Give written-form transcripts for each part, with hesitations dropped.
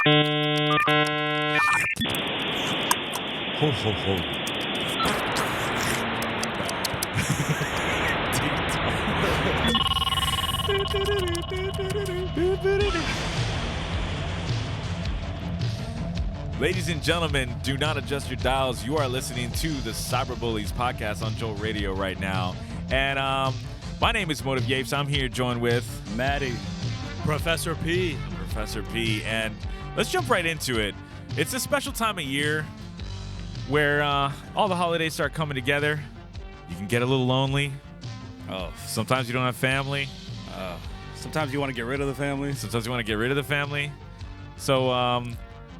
Ho, ho, ho. Ladies and gentlemen, do not adjust your dials. You are listening to the Cyber Bullies podcast on Joel Radio right now. And my name is Motive Yapes. I'm here joined with Maddie. Professor P. Professor P. And let's jump right into it. It's a special time of year where all the holidays start coming together. You can get a little lonely. Oh, Sometimes you don't have family. sometimes you want to get rid of the family. Sometimes you want to get rid of the family. So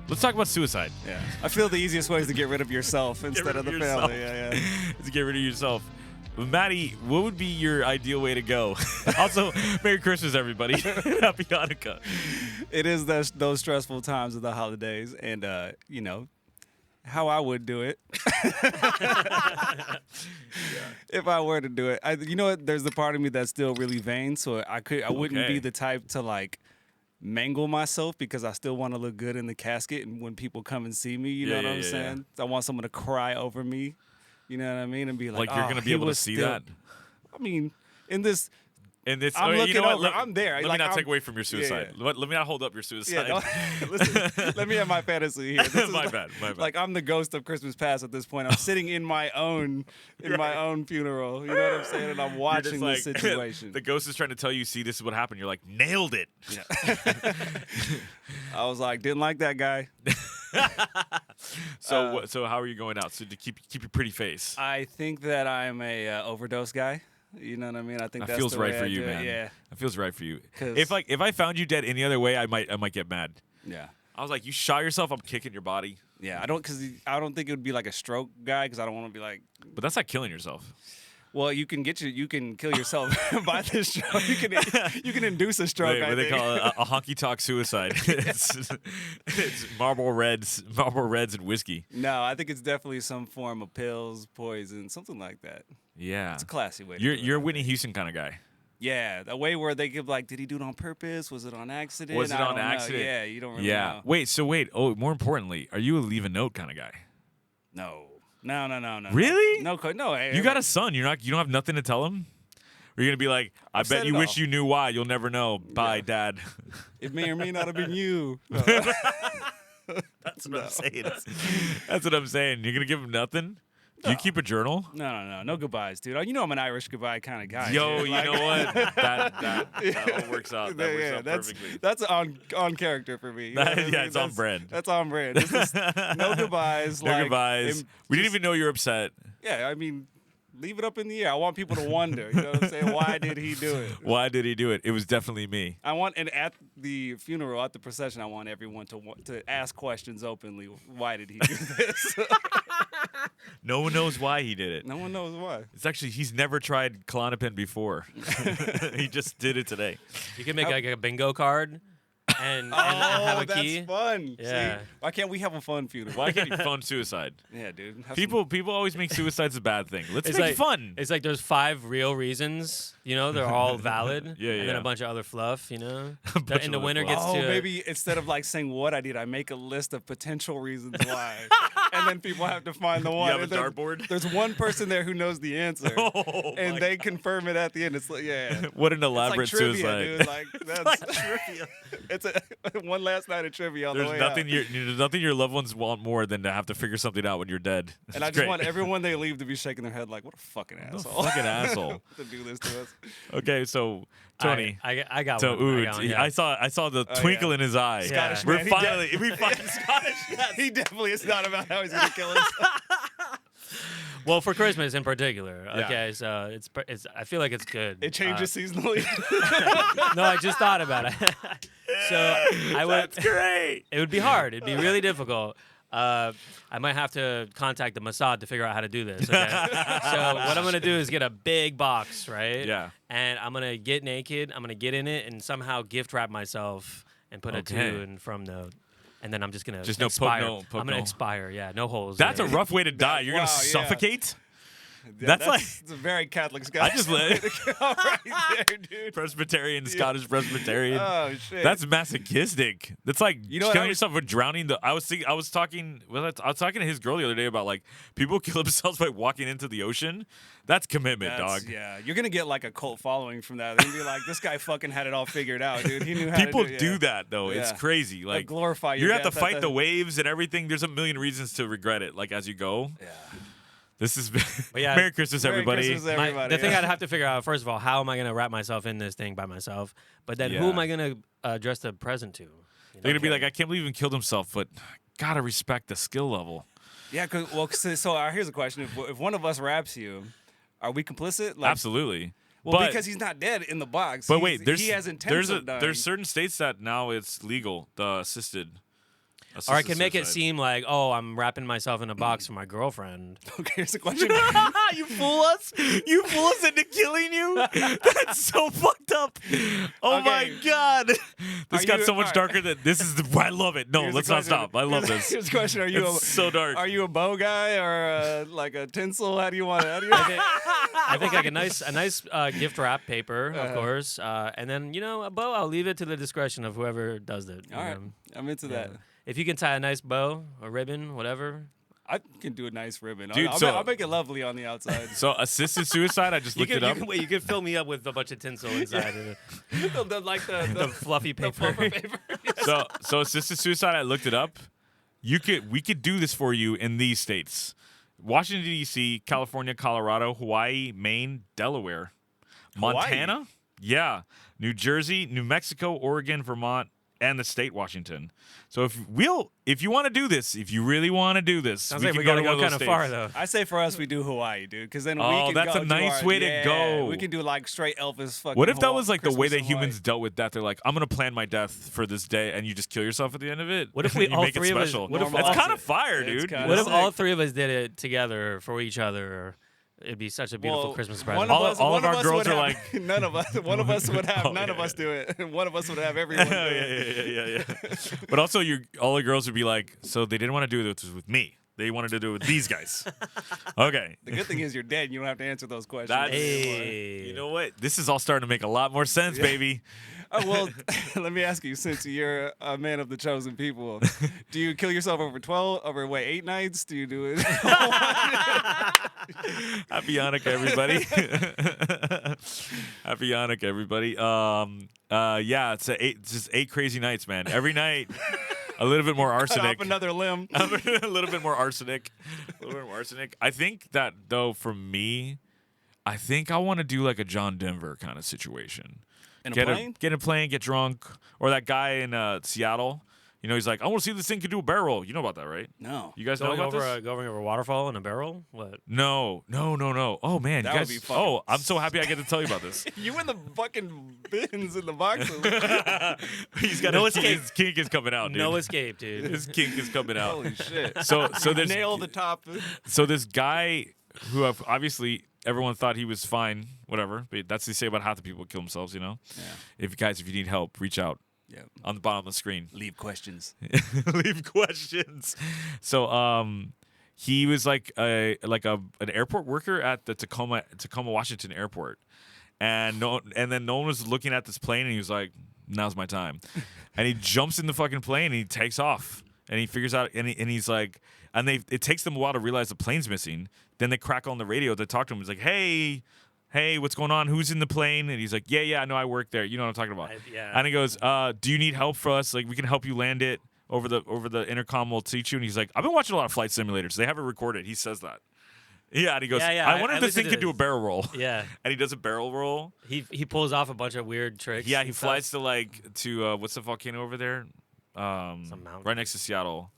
let's talk about suicide. Yeah, I feel the easiest way is to get rid of yourself instead of the yourself. family. Yeah. To get rid of yourself. Maddie, what would be your ideal way to go? Also, Merry Christmas, everybody. Happy Hanukkah. It is those stressful times of the holidays, and you know how I would do it. If I were to do it, you know what? There's the part of me that's still really vain, so I wouldn't be the type to like mangle myself because I still want to look good in the casket, and when people come and see me, you know what I'm saying? I want someone to cry over me. You know what I mean? And be like, Like you're going to be able to see that? I mean, in this, And it's, I'm looking you know over. I'm there. Let Like, me not I'm- take away from your suicide. Yeah. Let me not hold up your suicide. listen, let me have my fantasy here. This is My bad. Like I'm the ghost of Christmas Past at this point. I'm sitting in my own funeral. You know what I'm saying? And I'm You're just watching like, the situation. the ghost is trying to tell you, see, this is what happened. You're like, nailed it. I was like, didn't like that guy. So how are you going out? So to keep your pretty face. I think that I'm a overdose guy. You know what I mean? I think That that's feels the right way for I you, do it. man. Yeah. That feels right for you. 'Cause- If I found you dead any other way, I might get mad. Yeah. I was like, you shot yourself. I'm kicking your body. Yeah. I don't think it would be like a stroke guy because I don't want to be like. But that's not killing yourself. Well, you can kill yourself by this stroke. You can induce a stroke. What they call it, a honky tonk suicide. it's Marlboro Reds and whiskey. No, I think it's definitely some form of pills, poison, something like that. Yeah, It's a classy way. You're a Whitney Houston kind of guy. Yeah, the way where they give like, did he do it on purpose? Was it on accident? Was it I on don't know. accident? Yeah, you don't really Yeah. know. Wait. Oh, more importantly, are you a leave a note kind of guy? No. Really? No. You got a son. You don't have nothing to tell him. Or you're gonna be like, I I've said bet you it wish all. you knew why. You'll never know. Bye, Dad. It may or may not have been you. No. That's what I'm saying. That's what I'm saying. You're gonna give him nothing. Do you keep a journal? No goodbyes, dude. You know I'm an Irish goodbye kind of guy. Yo, dude. you Like- know what? That all works out. That works out perfectly. That's on character for me. You know what I mean? It's on brand. That's on brand. This is no goodbyes. No like, goodbyes. We didn't even know you're upset. Yeah, I mean, leave it up in the air. I want people to wonder. You know what I'm saying? Why did he do it? Why did he do it? It was definitely me. And at the funeral, at the procession, I want everyone to ask questions openly. Why did he do this? No one knows why he did it. No one knows why. It's actually, he's never tried Klonopin before. He just did it today. You can make like a bingo card and have a key. That's fun. Yeah. See? Why can't we have a fun funeral? Why can't you fund suicide? Yeah, dude. Have People always make suicides a bad thing. Let's It's make like fun. It's like there's 5 real reasons. You know, they're all valid. Yeah, And then yeah. a bunch of other fluff. You know, bunch and the of winner other gets fluff. to. maybe instead of like saying what I did, I make a list of potential reasons why, and then people have to find the one. have a And there's- dartboard? There's one person there who knows the answer, Oh, and my they confirm it at the end. It's like, yeah. What an It's like elaborate trivia, suicide. dude. Like that's it's a one last night of trivia on the There's way nothing out. there's nothing your loved ones want more than to have to figure something out when you're dead. And I It's just great. want everyone they leave to be shaking their head like, what a fucking What a asshole. fucking asshole. to do this to us. Okay, so Tony. I got So one. Oods, I got one, yeah. I saw the Oh, twinkle yeah. in his eye. Scottish We're man, he finally we fucking Scottish. He definitely is not about how he's gonna kill us. Well, for Christmas in particular. Yeah. Okay, so it's. I feel like it's good. It changes seasonally. No, I just thought about it. So I would. That's great. It would be hard. It'd be really difficult. I might have to contact the Mossad to figure out how to do this. Okay? So what I'm gonna do is get a big box, right? Yeah. And I'm gonna get naked. I'm gonna get in it and somehow gift wrap myself and put a to Okay. and from note. And then I'm just gonna Just no poke expire. no- poke I'm gonna no. expire. Yeah, no holes. That's yeah. a rough way to die. You're Wow, gonna yeah. suffocate. That's like it's a very Catholic Scottish. I just let right there, dude. Presbyterian, Scottish Presbyterian. Oh shit. That's masochistic. That's like know what, killing yourself with drowning. I was talking to his girl the other day about like people kill themselves by walking into the ocean. That's commitment, dog. Yeah, you're gonna get like a cult following from that. They're gonna be like, this guy fucking had it all figured out, dude. He knew how People to do that though. It's Yeah. crazy. They Like glorify your you have to death fight at the waves and everything. There's a million reasons to regret it. Like as you go. Yeah. This is yeah, Merry Christmas, Merry everybody. Christmas, everybody. The thing I'd have to figure out, first of all, how am I going to wrap myself in this thing by myself? But then who am I going to address the present to? You know? They're gonna be like, I can't believe he killed himself, but gotta respect the skill level. Yeah, so here's a question: if one of us raps you, are we complicit? Like, Absolutely. Well, but, because he's not dead in the box. But wait, he has intent of dying. there's certain states that now it's legal, the assisted Or I can make it suicide. seem like, oh, I'm wrapping myself in a box for my girlfriend. Okay, here's a question. You fool us? You fool us into killing you? That's so fucked up. Oh Okay. my god. This Are got you- so much all right. darker than this is I love it. No, Here's let's the not question. stop. I love this. Here's the question: Are you It's so dark. Are you a bow guy or like a tinsel? How do you want it? I think like a nice gift wrap paper, of course, and then a bow. I'll leave it to the discretion of whoever does it. All right, I'm into that. If you can tie a nice bow, a ribbon, whatever. I can do a nice ribbon. Dude, I'll make it lovely on the outside. So assisted suicide, I just looked it up. You can fill me up with a bunch of tinsel inside of it. The fluffy paper. So assisted suicide, I looked it up. We could do this for you in these states: Washington D.C., California, Colorado, Hawaii, Maine, Delaware, Montana, yeah, New Jersey, New Mexico, Oregon, Vermont, and the state Washington. So if you want to do this, if you really want to do this, Sounds we like can we gotta to one go of kind those of far states. though. I say for us, we do Hawaii, dude, because then we Oh, can that's go a nice do our, way to go. We can do like straight Elvis fucking. What if that was like the way Christmas that in Hawaii. humans dealt with death? They're like, I'm gonna plan my death for this day, and you just kill yourself at the end of it. What if we you all make three it of us- special? what if That's all- kind of fire, It's dude. kinda What if sick. all three of us did it together for each other? It'd be such a beautiful Christmas present. All of our girls would are have- none of us. One of us would have none of us do it. One of us would have everyone do it. yeah. But also, all the girls would be like, so they didn't want to do this with me. They wanted to do it with these guys. Okay. The good thing is you're dead. You don't have to answer those questions. That's- Hey. You know what? This is all starting to make a lot more sense, baby. Oh, well, let me ask you, since you're a man of the chosen people, do you kill yourself over 8 nights? Do you do it? Happy Hanukkah, everybody. Happy Hanukkah, everybody. Yeah, it's just 8 crazy nights, man. Every night, a little bit more Cut arsenic. off another limb. A little bit more arsenic. A little bit more arsenic. I think that, though, for me, I think I want to do like a John Denver kind of situation. In a Get plane? get in a plane, get drunk. Or that guy in Seattle. You know, he's like, I want to see if this thing can do a barrel roll. You know about that, right? No. You guys know Going about this? over a waterfall in a barrel? What? No. Oh, man. That you would guys. be fucking Oh, I'm so happy I get to tell you about this. You in the fucking bins in the boxes. He's got No his escape. kink is coming out, dude. No escape, dude. His kink is coming out. Holy shit. So there's Nail the top. So this guy who obviously everyone thought he was fine, whatever. But that's what they say about half the people who kill themselves, you know? Yeah. If you need help, reach out Yeah. on the bottom of the screen. Leave questions. Leave questions. So he was like an airport worker at the Tacoma, Washington airport. And then no one was looking at this plane and he was like, now's my time. And he jumps in the fucking plane and he takes off. And he figures out and he's like it takes them a while to realize the plane's missing. Then they crack on the radio to talk to him. He's like, hey, what's going on? Who's in the plane? And he's like, yeah, I know, I work there. You know what I'm talking about. Yeah. And he goes, do you need help for us? Like, we can help you land it over the intercom. We'll teach you. And he's like, I've been watching a lot of flight simulators. They have it recorded. He says that. Yeah, and he goes, Yeah, I wonder if this listened thing to could do a this. barrel roll. Yeah. And he does a barrel roll. He pulls off a bunch of weird tricks. Yeah, he and stuff. flies to what's the volcano over there? Some mountain. Right next to Seattle.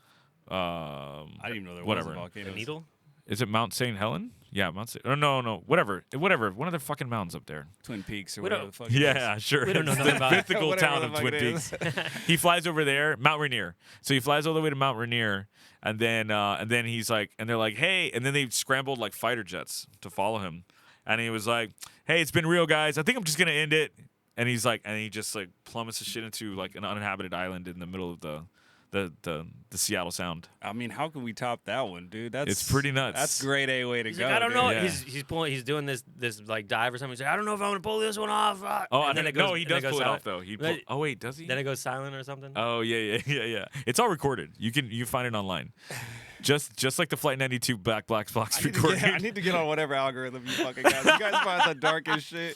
I didn't even know there Whatever. was a volcano. The needle? Is it Mount St. Helen? Yeah, Mount St. No, whatever. One of the fucking mountains up there. Twin Peaks or We whatever don't- the fuck. it is. Yeah, sure. We don't know It's nothing the about it. mythical Whatever town the of fuck Twin it Peaks. is. He flies over there, Mount Rainier. So he flies all the way to Mount Rainier, and then he's like, and they're like, hey, and then they scrambled like fighter jets to follow him, and he was like, hey, it's been real, guys. I think I'm just gonna end it. And he's like, and he just like plummets the shit into like an uninhabited island in the middle of the the Seattle sound. I mean, how can we top that one, dude? It's pretty nuts. That's grade A way to He's go. like, I don't dude. know. Yeah. He's doing this like dive or something. He's like, I don't know if I'm gonna pull this one off. Oh, and and then it no, goes, he and then does it goes pull it silent. off though. Then- Oh wait, does he? Then it goes silent or something. Oh yeah. It's all recorded. You can find it online. Just like the Flight 92 Black box recording. I need to get on whatever algorithm you fucking got. You guys find the darkest shit.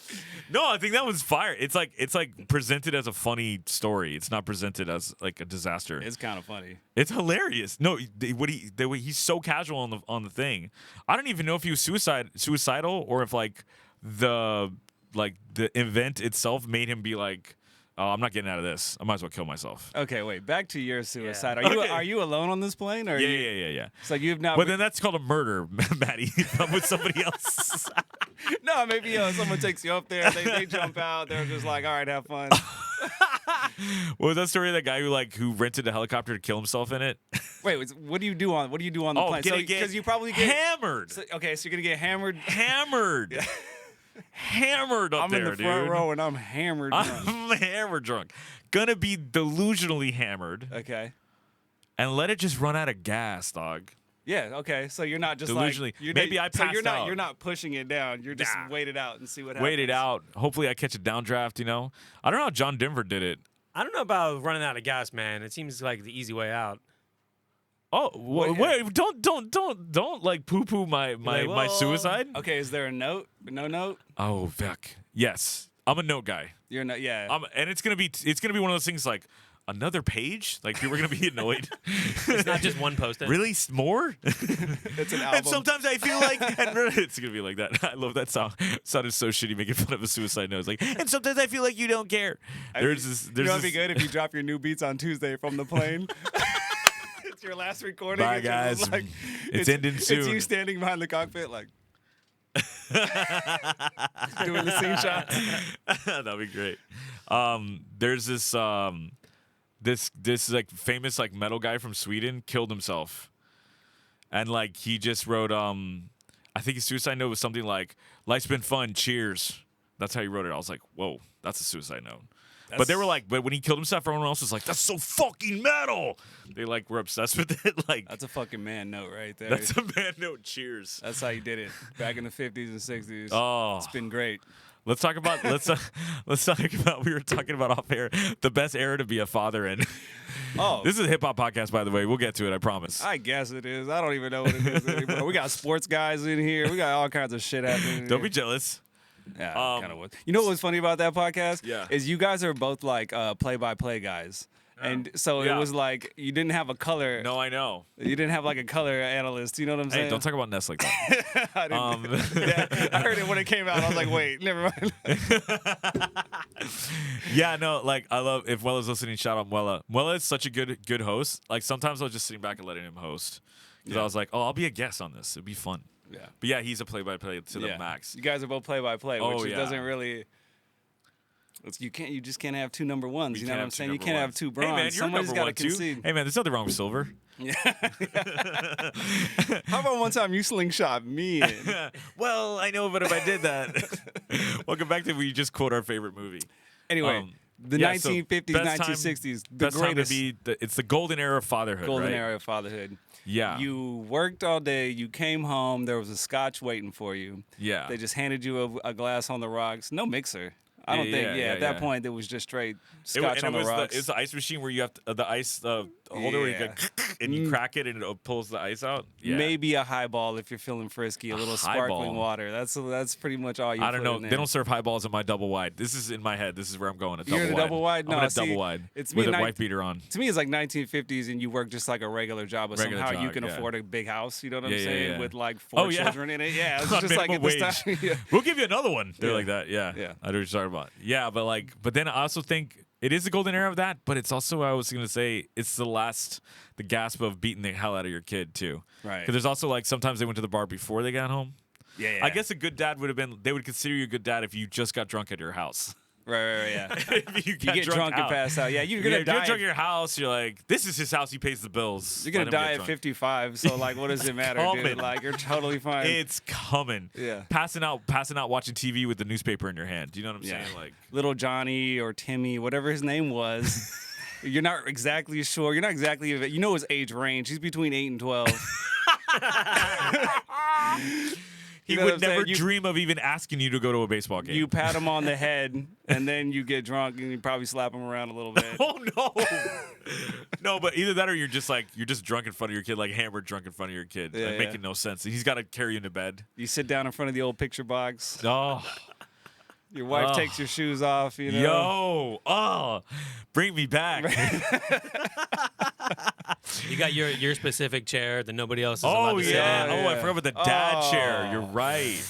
No, I think that one's fire. It's like presented as a funny story. It's not presented as like a disaster. It's kind of funny. It's hilarious. No, the way he's so casual on the thing. I don't even know if he was suicidal or if like the event itself made him be like, oh, I'm not getting out of this. I might as well kill myself. Okay, wait. Back to your suicide. Yeah. Are you alone on this plane? Or Yeah. So you've not. But then that's called a murder, Maddie. I'm with somebody else. No, maybe someone takes you up there. They jump out. They're just like, all right, have fun. What was that story of that guy who rented a helicopter to kill himself in it? Wait, what do you do on the plane? Because you probably get hammered. So you're gonna get hammered. Hammered. Hammered up I'm there, in the front dude. row and I'm hammered. Drunk. I'm hammered drunk. Gonna be delusionally hammered Okay. and let it just run out of gas, dog. Yeah. Okay. So you're not just Delusionally. like you're Maybe not, I passed you're not out. You're not pushing it down. You're just Nah. wait it out and see what happens. Wait it out. Hopefully I catch a downdraft, you know? I don't know how John Denver did it. I don't know about running out of gas, man. It seems like the easy way out. Oh, Well, wait, don't like poo-poo my Like, my well, suicide. Okay. Is there a note? No note. Oh, Vic. Yes. I'm a note guy. You're not. Yeah. And it's gonna be one of those things like another page. Like people are gonna be annoyed. It's not just one post-it. Really more? It's an And album. sometimes I feel like it's gonna be like that. I love that song. Sounded so shitty making fun of a suicide note. It's like, and sometimes I feel like you don't care. There's this. You know, it'd be good if you drop your new beats on Tuesday from the plane. It's your last recording. Bye, It's just guys. like, It's ending It's soon. you standing behind the cockpit, like doing the scene shots. That'd be great. There's this like famous like metal guy from Sweden killed himself, and like he just wrote I think his suicide note was something like "Life's been fun, cheers." That's how he wrote it. I was like, whoa, that's a suicide note. But they were like, but when he killed himself, everyone else was like, that's so fucking metal. They like were obsessed with it. Like That's a fucking man note right there. that's a man note. Cheers. That's how you did it back in the 50s and 60s. Oh, It's been great. let's talk about we were talking about off air the best era to be a father in. Oh, This is a hip hop podcast, by the way. We'll get to it. I promise. I guess it is. I don't even know what it is anymore. We got sports guys in here. We got all kinds of shit happening. Don't be jealous. Yeah, kind of was. You know what was funny about that podcast? Yeah. Is you guys are both like play-by-play guys. And so Yeah. it was like you didn't have a color. No, I know. You didn't have like a color analyst. You know what I'm saying? Hey, don't talk about Ness like that. I, didn't, yeah, I heard it when it came out. I was like, wait, never mind. Yeah, no, like I love if Wella's listening. Shout out Wella. Wella is such a good host. Like sometimes I was just sitting back and letting him host because I was like, oh, I'll be a guest on this. It'd be fun. Yeah. But yeah, he's a play-by-play to the Yeah. max. You guys are both play-by-play, Oh, which it yeah. doesn't really. You just can't have two number ones. You know what I'm saying? You Number can't have ones. two Hey bronze. man, you're Somebody's number got to one too. concede. Hey man, there's nothing wrong with silver. Yeah. How about one time you slingshot me in? Well, I know, but if I did that, welcome back to we just quote our favorite movie. Anyway, the yeah, so 1950s, best time- 1960s, the Best time to greatest be. It's the golden era of fatherhood. golden right? era of fatherhood. Yeah. You worked all day. You came home. There was a scotch waiting for you. Yeah. They just handed you a glass on the rocks. No mixer. I don't think. Yeah, at that point, it was just straight scotch on the rocks. It's the ice machine where you have to, the ice holder where you Yeah. go and you crack it and it pulls the ice out. Yeah. Maybe a highball if you're feeling frisky. A little sparkling highball. water. That's pretty much all you. I don't put know. in They there. don't serve highballs in my double wide. This is in my head. This is where I'm going. A double You're in a wide. double wide? I'm No, in a see, double wide it's with me a and wife beater on. To me, it's like 1950s, and you work just like a regular job, but Regular somehow you job, can yeah. afford a big house. You know what I'm Yeah, yeah, saying? yeah. With like 4 yeah? children in it. Yeah, it's On just like at minimum this time. wage. Yeah. We'll give you another one. They're Yeah. like that. Yeah. Yeah. I know what you're talking about. Yeah, but then I also think it is the golden era of that, but it's also, I was going to say, it's the gasp of beating the hell out of your kid, too. Right. Because there's also, like, sometimes they went to the bar before they got home. Yeah, I guess a good dad would have been, they would consider you a good dad if you just got drunk at your house. Right, yeah. If you You get drunk and out. pass out. Yeah, you're Yeah, gonna if you're die. drunk at your house, you're like, this is his house, he pays the bills. You're gonna Let him die get at drunk. 55. So like, what does it matter, dude? coming. Like, you're totally fine. It's coming. Yeah. Passing out watching TV with the newspaper in your hand. Do you know what I'm Yeah. saying? Like, Little Johnny or Timmy, whatever his name was. You're not exactly sure. You're not exactly. You know his age range. He's between 8 and 12. He would never dream of even asking you to go to a baseball game. You pat him on the head, and then you get drunk, and you probably slap him around a little bit. Oh no, no! But either that, or you're just drunk in front of your kid, like hammered drunk in front of your kid, Yeah, making no sense. He's got to carry you into bed. You sit down in front of the old picture box. Oh, Your wife takes your shoes off. You know. Yo, bring me back. You got your specific chair that nobody else is allowed to sit in. Oh, I forgot about the dad chair. You're right.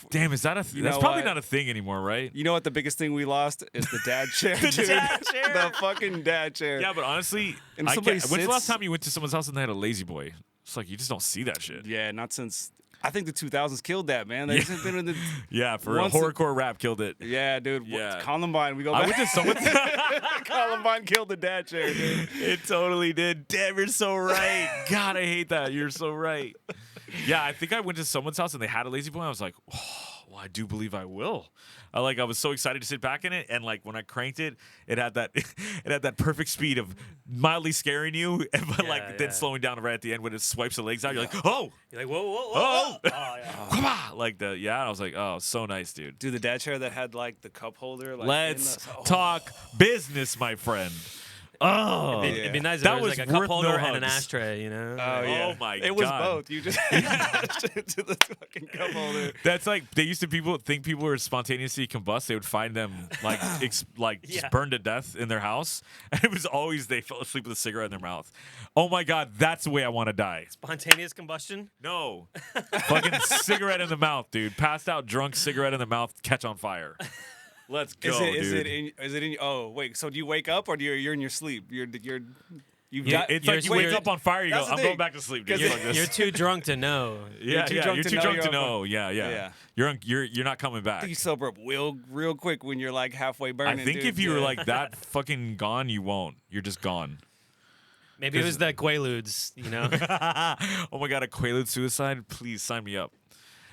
Damn, is that a thing? That's probably not a thing anymore, right? You know what? The biggest thing we lost is the dad chair, The dude. dad chair. The fucking dad chair. Yeah, but honestly, And when's somebody the last sits- time you went to someone's house and they had a lazy boy? It's like you just don't see that shit. Yeah, not since. I think the 2000s killed that, man. There's been in the. Yeah, for real. Horrorcore rap killed it. Yeah, dude. Yeah. Columbine. We go I back. went to someone's. Columbine killed the dad chair, dude. It totally did. Damn, you're so right. God, I hate that. You're so right. Yeah, I think I went to someone's house and they had a lazy boy. I was like, oh, well, I do believe I will. I was so excited to sit back in it, and like when I cranked it, it had that perfect speed of mildly scaring you, but then slowing down right at the end when it swipes the legs out. You're like, oh, You're like, whoa, whoa, whoa. oh, yeah. come on, I was like, oh, so nice, dude. Dude, the dad chair that had like the cup holder. Like, Let's talk business, my friend. Oh, It'd be nice if that there was was like a cup worth holder no and an hugs. ashtray, you know? Oh yeah. Oh, my It was God. both. You just to the fucking cup holder. That's like they used to think people were spontaneously combust. They would find them like just burned to death in their house. And it was always they fell asleep with a cigarette in their mouth. Oh my God, that's the way I want to die. Spontaneous combustion? No, fucking cigarette in the mouth, dude. Passed out, drunk, cigarette in the mouth, catch on fire. Let's go, Is dude. it in? Oh wait. So do you wake up or you're in your sleep? You've Yeah, got. It's like you wake up on fire. You go, That's the I'm going thing. back to sleep, dude. You're- Fuck this. You're too drunk to know. You're too drunk to know. Yeah. Yeah. You're not coming back. You sober up real quick when you're like halfway I burning. think dude. if you were Yeah. like that fucking gone, you won't. You're just gone. Maybe it was the Quaaludes, you know? Oh my God, a Quaalude suicide? Please sign me up.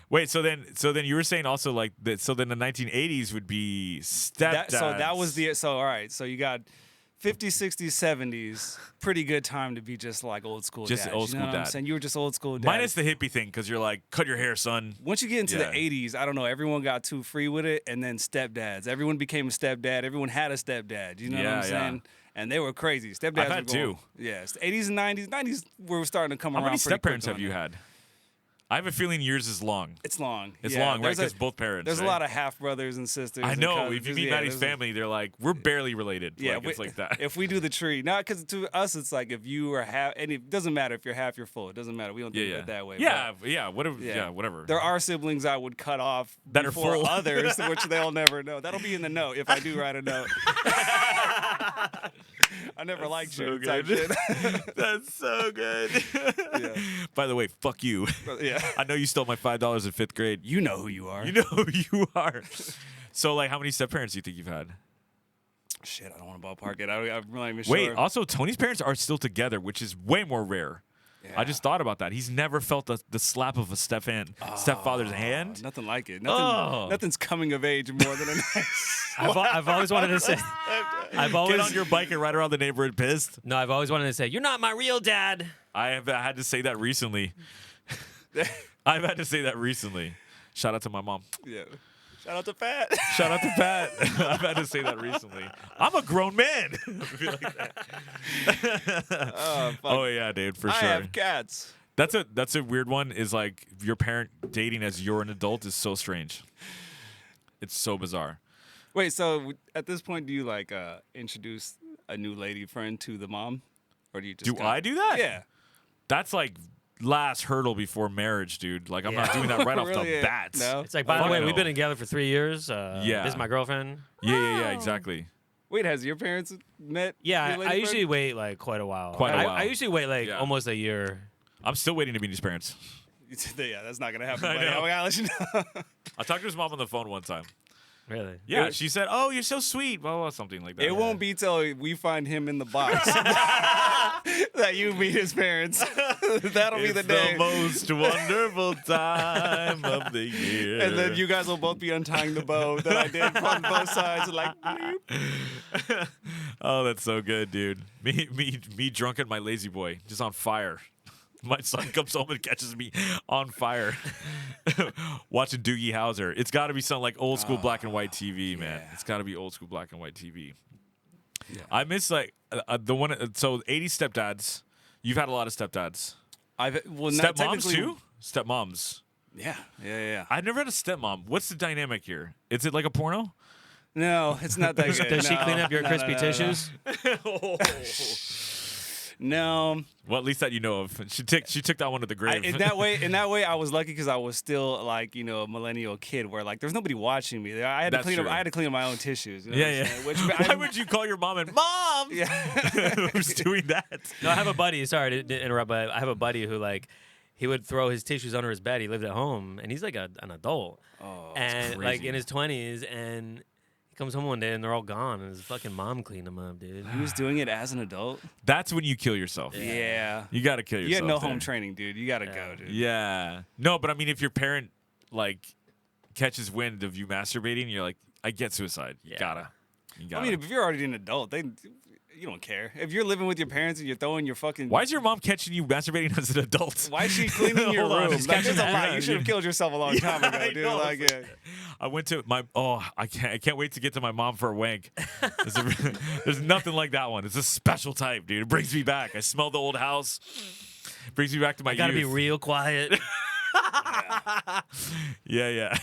Wait, so then you were saying also like that. So then the 1980s would be stepdads. that was the all right. So you got 50s, 60s, 70s. Pretty good time to be just like old school. Just dad. old You know school what I'm dad. saying? You were just old school dad. minus the hippie thing because you're like cut your hair, son. Once you get into Yeah. the 80s, I don't know, everyone got too free with it, and then stepdads. Everyone became a stepdad. Everyone had a stepdad. You know what I'm saying? And they were crazy. Stepdads I've had were going, two. Yeah, 80s and 90s. 90s were starting to come How around. many pretty step quick parents have on you that. had? I have a feeling yours is long. It's long. It's Yeah, long, right? there's a- Because both parents. There's right? a lot of half brothers and sisters. I and know. cousins. If you meet Yeah, Maddie's there's a- family, they're like, we're barely related. Yeah, Like, it's like that. If we do the tree, not because to us it's like if you are half, and it doesn't matter if you're half, you're full. It doesn't matter. We don't think of it that way. Yeah, but yeah, whatever. Yeah, whatever. there are siblings I would cut off That are before full. others, which they'll never know. That'll be in the note if I do write a note. I never liked so you. good. Type shit. That's so good. Yeah. By the way, fuck you. Yeah. I know you stole my $5 in 5th grade. You know who you are. You know who you are. So, like, how many step parents do you think you've had? Shit, I don't want to ballpark it. I'm not even Wait, sure. also, Tony's parents are still together, which is way more rare. I just thought about that. He's never felt the slap of a stepfather's hand. Nothing like it. Oh. Nothing's coming of age more than a nice. I've always wanted to say. I've always Get on your bike and ride around the neighborhood pissed. No, I've always wanted to say, "You're not my real dad." I have had to say that recently. I've had to say that recently. Shout out to my mom. Yeah. Shout out to Pat. Shout out to Pat. I've had to say that recently. I'm a grown man. I feel like that. Oh, fuck. Oh yeah, dude, for I sure. have cats. That's a weird one. Is like your parent dating as you're an adult is so strange. It's so bizarre. Wait, so at this point, do you like introduce a new lady friend to the mom, or do you just? Do I do that? Yeah. That's like last hurdle before marriage, dude. Like I'm not doing that right off the Really? bat. No? It's like, by the Fuck way, no. we've been together for 3 years. Yeah. This is my girlfriend. Yeah, exactly. Wait, has your parents met? Yeah, your lady I usually friend? wait like quite a while. Quite a while. I usually wait like Yeah. almost a year. I'm still waiting to meet his parents. Yeah, that's not gonna happen. I buddy. know. I gotta let you know. I talked to his mom on the phone one time. Really? Yeah, she said, "Oh, you're so sweet," blah, blah, something like that. It won't be till we find him in the box that you meet his parents. That'll be the day. The most wonderful time of the year. And then you guys will both be untying the bow that I did from both sides, like. Oh, that's so good, dude. Me drunk at my lazy boy, just on fire. My son comes home and catches me on fire watching Doogie Howser. It's got to be something like old school black and white TV, man. Yeah. It's got to be old school black and white TV. Yeah. I miss like the one. So 80s stepdads. You've had a lot of stepdads. Stepmoms too. Stepmoms. Yeah. I've never had a stepmom. What's the dynamic here? Is it like a porno? No, it's not that good. Does she clean up your crispy tissues? No. Well, at least that you know of. She took that one to the grave. In that way, I was lucky because I was still like a millennial kid where like there's nobody watching me. I had to clean up. I had to clean up my own tissues. You know yeah. Why would you call your mom and mom? Yeah. Who's doing that? No, I have a buddy. Sorry to interrupt, but I have a buddy who like he would throw his tissues under his bed. He lived at home, and he's like an adult, and like in his 20s, and comes home one day and they're all gone, and his fucking mom cleaned them up, dude. He was doing it as an adult. That's when you kill yourself. Yeah. You gotta kill yourself. You had no there. home training, dude. You gotta go, dude. Yeah. No, but I mean, if your parent like catches wind of you masturbating, you're like, I get suicide. You gotta. I mean, if you're already an adult, you don't care. If you're living with your parents and you're throwing your fucking... Why is your mom catching you masturbating as an adult? Why is she cleaning your room? That's a lie. You should have killed yourself a long time ago, dude. I went to my... I can't wait to get to my mom for a wank. There's nothing like that one. It's a special type, dude. It brings me back. I smell the old house. Brings me back to my youth. Gotta be real quiet. Yeah.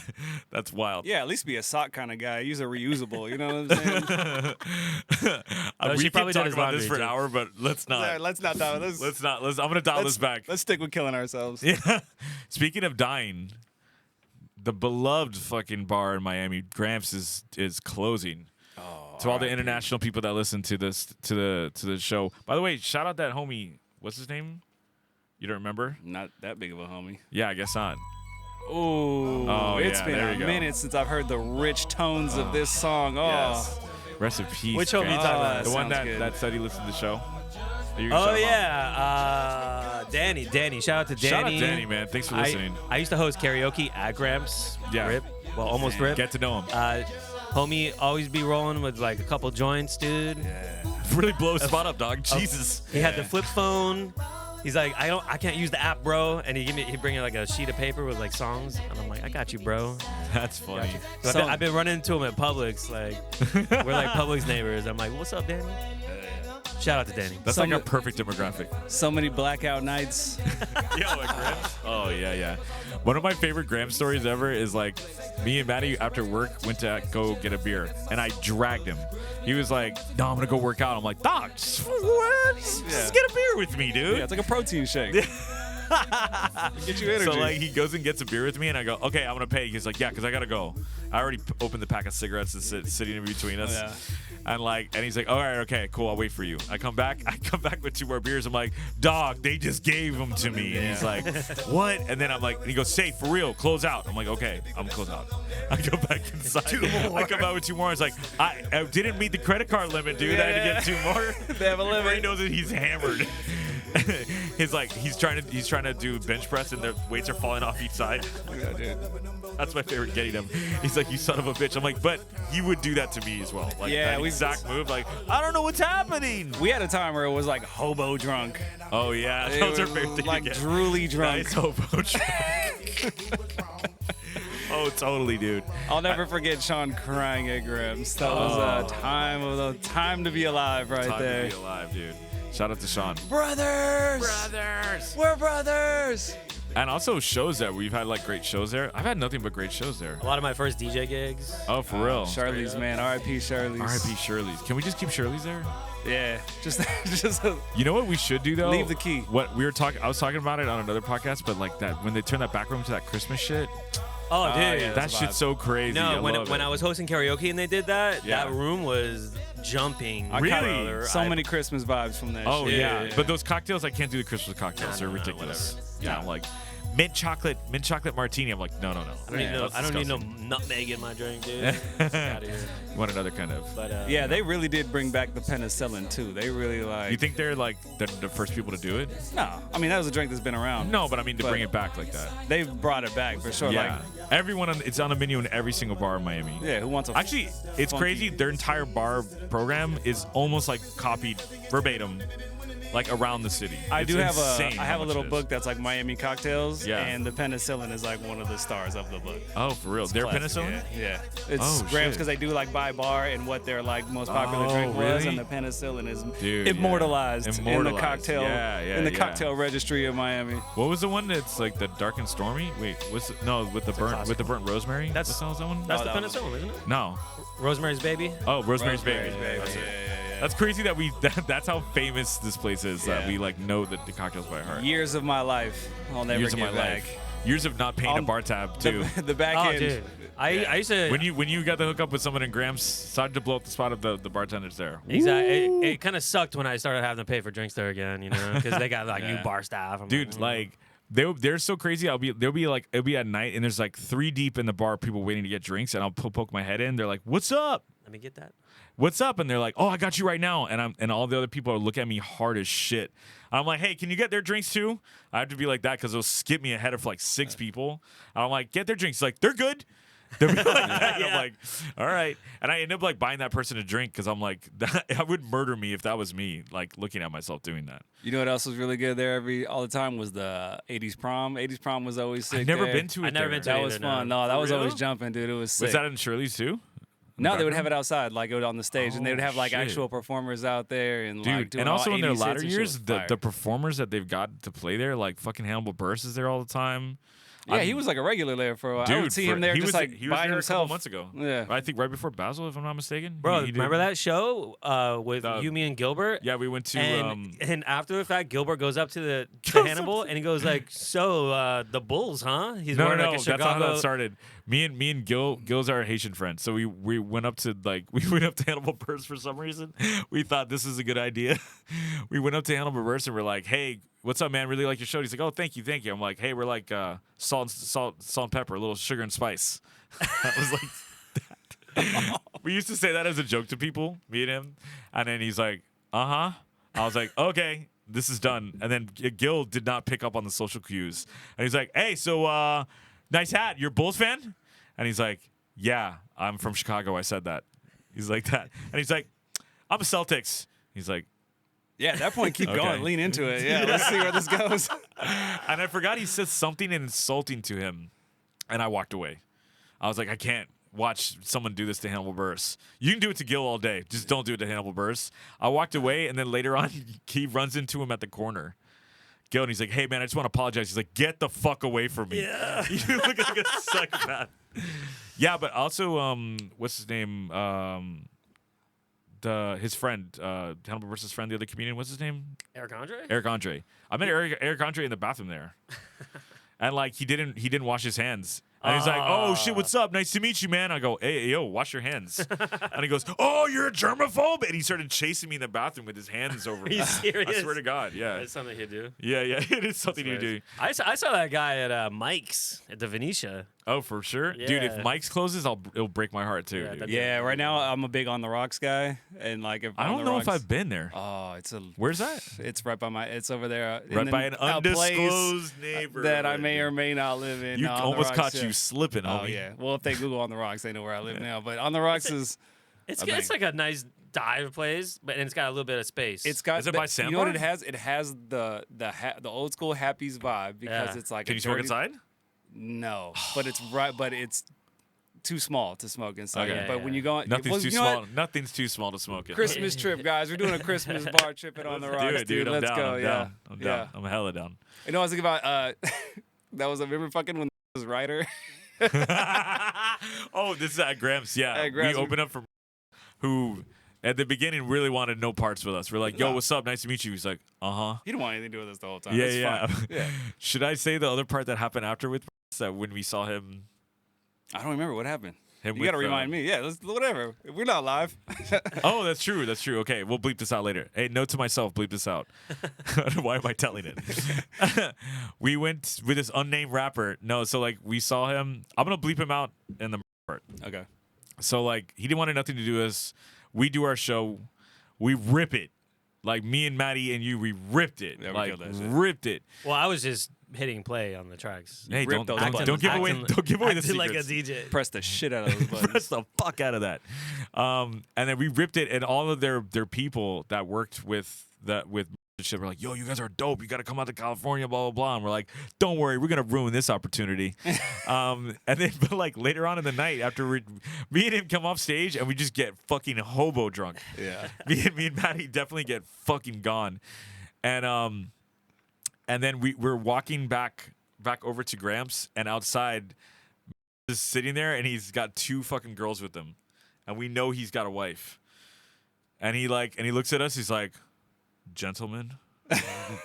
That's wild. Yeah, at least be a sock kind of guy. Use a reusable. You know what I'm saying? We can talk about this for an hour, but let's not. Yeah, let's not. Let's not. I'm gonna dial this back. Let's stick with killing ourselves. Yeah. Speaking of dying, the beloved fucking bar in Miami, Gramps, is closing. To all the international people that listen to this to the show. By the way, shout out that homie. What's his name? You don't remember? Not that big of a homie. Yeah, I guess not. Oh, it's been a minute since I've heard the rich tones of this song. Oh, yes. Rest in peace. Which homie you talking about? The one that said he listened to the show. Oh yeah, Danny. Shout out to Danny. Shout out Danny, man. Thanks for listening. I used to host karaoke at Gramps. Yeah. Rip. Well, almost rip. Get to know him. Homie always be rolling with like a couple joints, dude. Yeah. Really blow his spot up, dog. Jesus. He had the flip phone. He's like, I can't use the app, bro. And he bring me like a sheet of paper with like songs, and I'm like, I got you, bro. That's funny. So I've been running into him at Publix, like we're like Publix neighbors. I'm like, what's up, Danny? Shout out to Danny. That's like our perfect demographic. So many blackout nights. Yeah, like Gramps. Oh yeah. One of my favorite Gramps stories ever is like me and Maddie after work went to go get a beer, and I dragged him. He was like, "No, I'm gonna go work out." I'm like, "Dog, just get a beer with me, dude." Yeah, it's like a protein shake. Get you energy. So like he goes and gets a beer with me, and I go, "Okay, I'm gonna pay." He's like, "Yeah, because I gotta go." I already opened the pack of cigarettes that's sitting in between us. Yeah. And he's like, all right, okay, cool, I'll wait for you. I come back with 2 more beers. I'm like, dog, they just gave them to me. And he's like, what? And then I'm like, and he goes, say, for real, close out. I'm like, okay, I'm close out. I go back inside. 2 more. I come out with 2 more. It's like, I didn't meet the credit card limit, dude. I had to get 2 more. They have a limit. He knows that he's hammered. He's trying to do bench press, and the weights are falling off each side. Yeah, dude. That's my favorite getting him. He's like, you son of a bitch. I'm like, but you would do that to me as well. Like, yeah, that exact move. Like, I don't know what's happening. We had a time where it was like hobo drunk. Oh yeah, that was our favorite thing. Like drooly drunk. Nice hobo drunk. Oh, totally, dude. I'll never forget Sean crying at Gramps. That was a time to be alive right there. Time to be alive, dude. Shout out to Sean. Brothers! We're brothers! And also shows there. We've had like great shows there. I've had nothing but great shows there. A lot of my first DJ gigs. Oh, for real. Shirley's, man. R.I.P. Shirley's. R.I.P. Shirley's. Can we just keep Shirley's there? Yeah. Just You know what we should do though? Leave the key. What we were talking. I was talking about it on another podcast, but like that when they turn that back room to that Christmas shit. Oh, dude. yeah, that shit's so crazy. No, when I was hosting karaoke and they did that, Yeah. that room was jumping. Really? So many Christmas vibes from that Oh shit. yeah. But those cocktails, I can't do the Christmas cocktails. They're ridiculous. whatever. Yeah, I'm like, mint chocolate martini. I'm like, no. I don't need no nutmeg in my drink, dude. Out of here. You want another kind of. But yeah, they really did bring back the penicillin too. They really like. You think they're like the first people to do it? No, I mean that was a drink that's been around. No, but I mean to bring it back like that. They've brought it back for sure. Yeah, everyone it's on the menu in every single bar in Miami. Yeah, who wants a Actually, it's crazy. Their entire bar program is almost like copied verbatim, like around the city. I insane have a little it is. book that's like Miami cocktails. Yeah. And the penicillin is like one of the stars of the book. Oh, for real? Their Classic, penicillin? Yeah. It's Gramps because they do like by bar and what their like most popular drink was, really? and the penicillin is Dude, immortalized in the cocktail in the cocktail registry of Miami. What was the one that's like the dark and stormy? Wait, with the burnt rosemary? That's What the hell is that one? That's the penicillin, isn't it? No. Rosemary's Baby. Oh, Rosemary's Baby. That's it. Yeah. That's crazy that that's how famous this place is. That we like know the cocktails by heart. Years of my life, I'll never Years get of my back. life. Years of not paying a bar tab too. The back Oh, end. dude. I used to. When you got the hook up with someone in Gramps, started to blow up the spot of the bartenders there. Exactly. It kind of sucked when I started having to pay for drinks there again, because they got like new Yeah. bar staff. I'm Dude, like they're so crazy. It'll be at night and there's like 3 deep in the bar, people waiting to get drinks, and I'll poke my head in. They're like, "What's up? let me get that. What's up?" And they're like, "Oh, I got you right now." And all the other people are looking at me hard as shit. I'm like, "Hey, can you get their drinks too?" I have to be like that because they'll skip me ahead of like 6 people. I'm like, "Get their drinks." Like, they're good. They're like that. And I'm like, all right. And I end up like buying that person a drink because I'm like, that would murder me if that was me, like looking at myself doing that. You know what else was really good there all the time was the 80s prom. 80s prom was always sick. I've never there. been to it. I've never there. been to That either, was no. fun. No, that was real? always jumping, dude. It was sick. Was that in Shirley's too? No, they would have it outside, like it would on the stage, and they would Oh, have like shit. actual performers out there and like Dude, doing and also all in their 80s hits latter and shit years, was the fire. performers that they've got to play there, like fucking Hannibal Buress is there all the time. Yeah, he was like a regular there for a while. Dude, I would see him there he just was like he was by there a couple himself. months ago. Yeah. I think right before Basel, if I'm not mistaken. Bro, He did- remember that show with you, me, and Gilbert? Yeah, we went to. And after the fact, Gilbert goes up to Hannibal and he goes like, "So the Bulls, huh?" He's No, wearing like a that's not how Chicago. that started. Me and Gil's our Haitian friend, so we went up to Hannibal Buress for some reason. We thought this is a good idea. We went up to Hannibal Buress and we're like, "Hey, what's up, man? Really like your show." He's like, "Oh, thank you." I'm like, "Hey, we're like salt and pepper, a little sugar and spice." I was like, that. We used to say that as a joke to people, me and him, and then he's like, "Uh-huh." I was like, "Okay, this is done." And then Gil did not pick up on the social cues, and he's like, "Hey, so nice hat. You're a Bulls fan?" And he's like, "Yeah, I'm from Chicago. I said that." He's like that, and he's like, "I'm a Celtics." He's like, Yeah, at that point, keep Okay. going, lean into it. Yeah, let's see where this goes. and I forgot he said something insulting to him, and I walked away. I was like, I can't watch someone do this to Hannibal Buress. You can do it to Gil all day, just don't do it to Hannibal Buress. I walked away, and then later on, he runs into him at the corner. Gil, and he's like, "Hey man, I just want to apologize." He's like, "Get the fuck away from me." Yeah. You look like a psychopath. Yeah, but also, what's his name? His friend, Hannibal Buress' friend, the other comedian. What's his name? Eric Andre? Eric Andre. I met Eric Andre in the bathroom there, and like he didn't wash his hands. And he's like, "Oh shit, what's up? Nice to meet you, man." I go, "Hey, yo, wash your hands." And he goes, "Oh, you're a germaphobe," and he started chasing me in the bathroom with his hands over. Are you serious? I swear to God, yeah, That's something he'd do. yeah, it is something you do. I saw that guy at Mike's at the Venetia. Oh, for sure, dude. Yeah. If Mike's closes, it'll break my heart too. Yeah, dude. that'd Yeah, right now I'm a big On the Rocks guy, and like if I On don't the know if Rocks- I've been there. Oh, Where's that? It's right by it's over there. Right by an a place undisclosed neighborhood that I may or may not live in. You On the almost Rocks, caught yeah. you slipping, Oh homie. yeah. Well, if they Google On the Rocks, they know where I live now. But On the Rocks is It's a it's thing. like a nice dive place, but and it's got a little bit of space. It's got. Is it the- by You Sandbar? know what it has? It has the old school Happy's vibe because Yeah. it's like. Can a you smoke dirty- inside? No, but it's right. But it's too small to smoke inside. Okay. But when you go, Nothing's well, too you know small. what? Nothing's too small to smoke in. Christmas trip, guys. We're doing a Christmas bar trip at On the Rocks, Do it, dude. I'm Let's down. go. I'm yeah. down. I'm down. Yeah. I'm hella down. You know, I was thinking about that was remember fucking when was writer. Oh, this is at Gramps. Yeah, At Gramps. we opened up for who at the beginning really wanted no parts with us. We're like, "Yo, No. what's up? Nice to meet you." He's like, "Uh-huh." He didn't want anything to do with us the whole time. Yeah, It's yeah. fine. Yeah. Should I say the other part that happened after with that when we saw him? I don't remember what happened. Him You with, got to remind me. Yeah, let's whatever. We're not live. Oh, that's true. That's true. Okay, we'll bleep this out later. Hey, note to myself, bleep this out. Why am I telling it? We went with this unnamed rapper. No, so like we saw him. I'm gonna bleep him out in the part. Okay. So like he didn't want nothing to do with us. We do our show. We rip it. Like me and Maddie and you, we ripped it. Yeah, we like killed that shit. ripped it. Well, I was just hitting play on the tracks. Hey, ripped those don't buttons. give away Acting- don't give away the acting like a secrets. DJ. Press the shit out of those buttons. Press the fuck out of that. And then we ripped it, and all of their people that worked with shit were like, "Yo, you guys are dope. You got to come out to California, blah blah blah." And we're like, "Don't worry, we're gonna ruin this opportunity." And then, but like later on in the night, after me and him come off stage, and we just get fucking hobo drunk. Yeah. me and Maddie definitely get fucking gone, and then we're walking back over to Gramps, and outside is sitting there, and he's got 2 fucking girls with him, and we know he's got a wife, and he looks at us, he's like, "Gentlemen."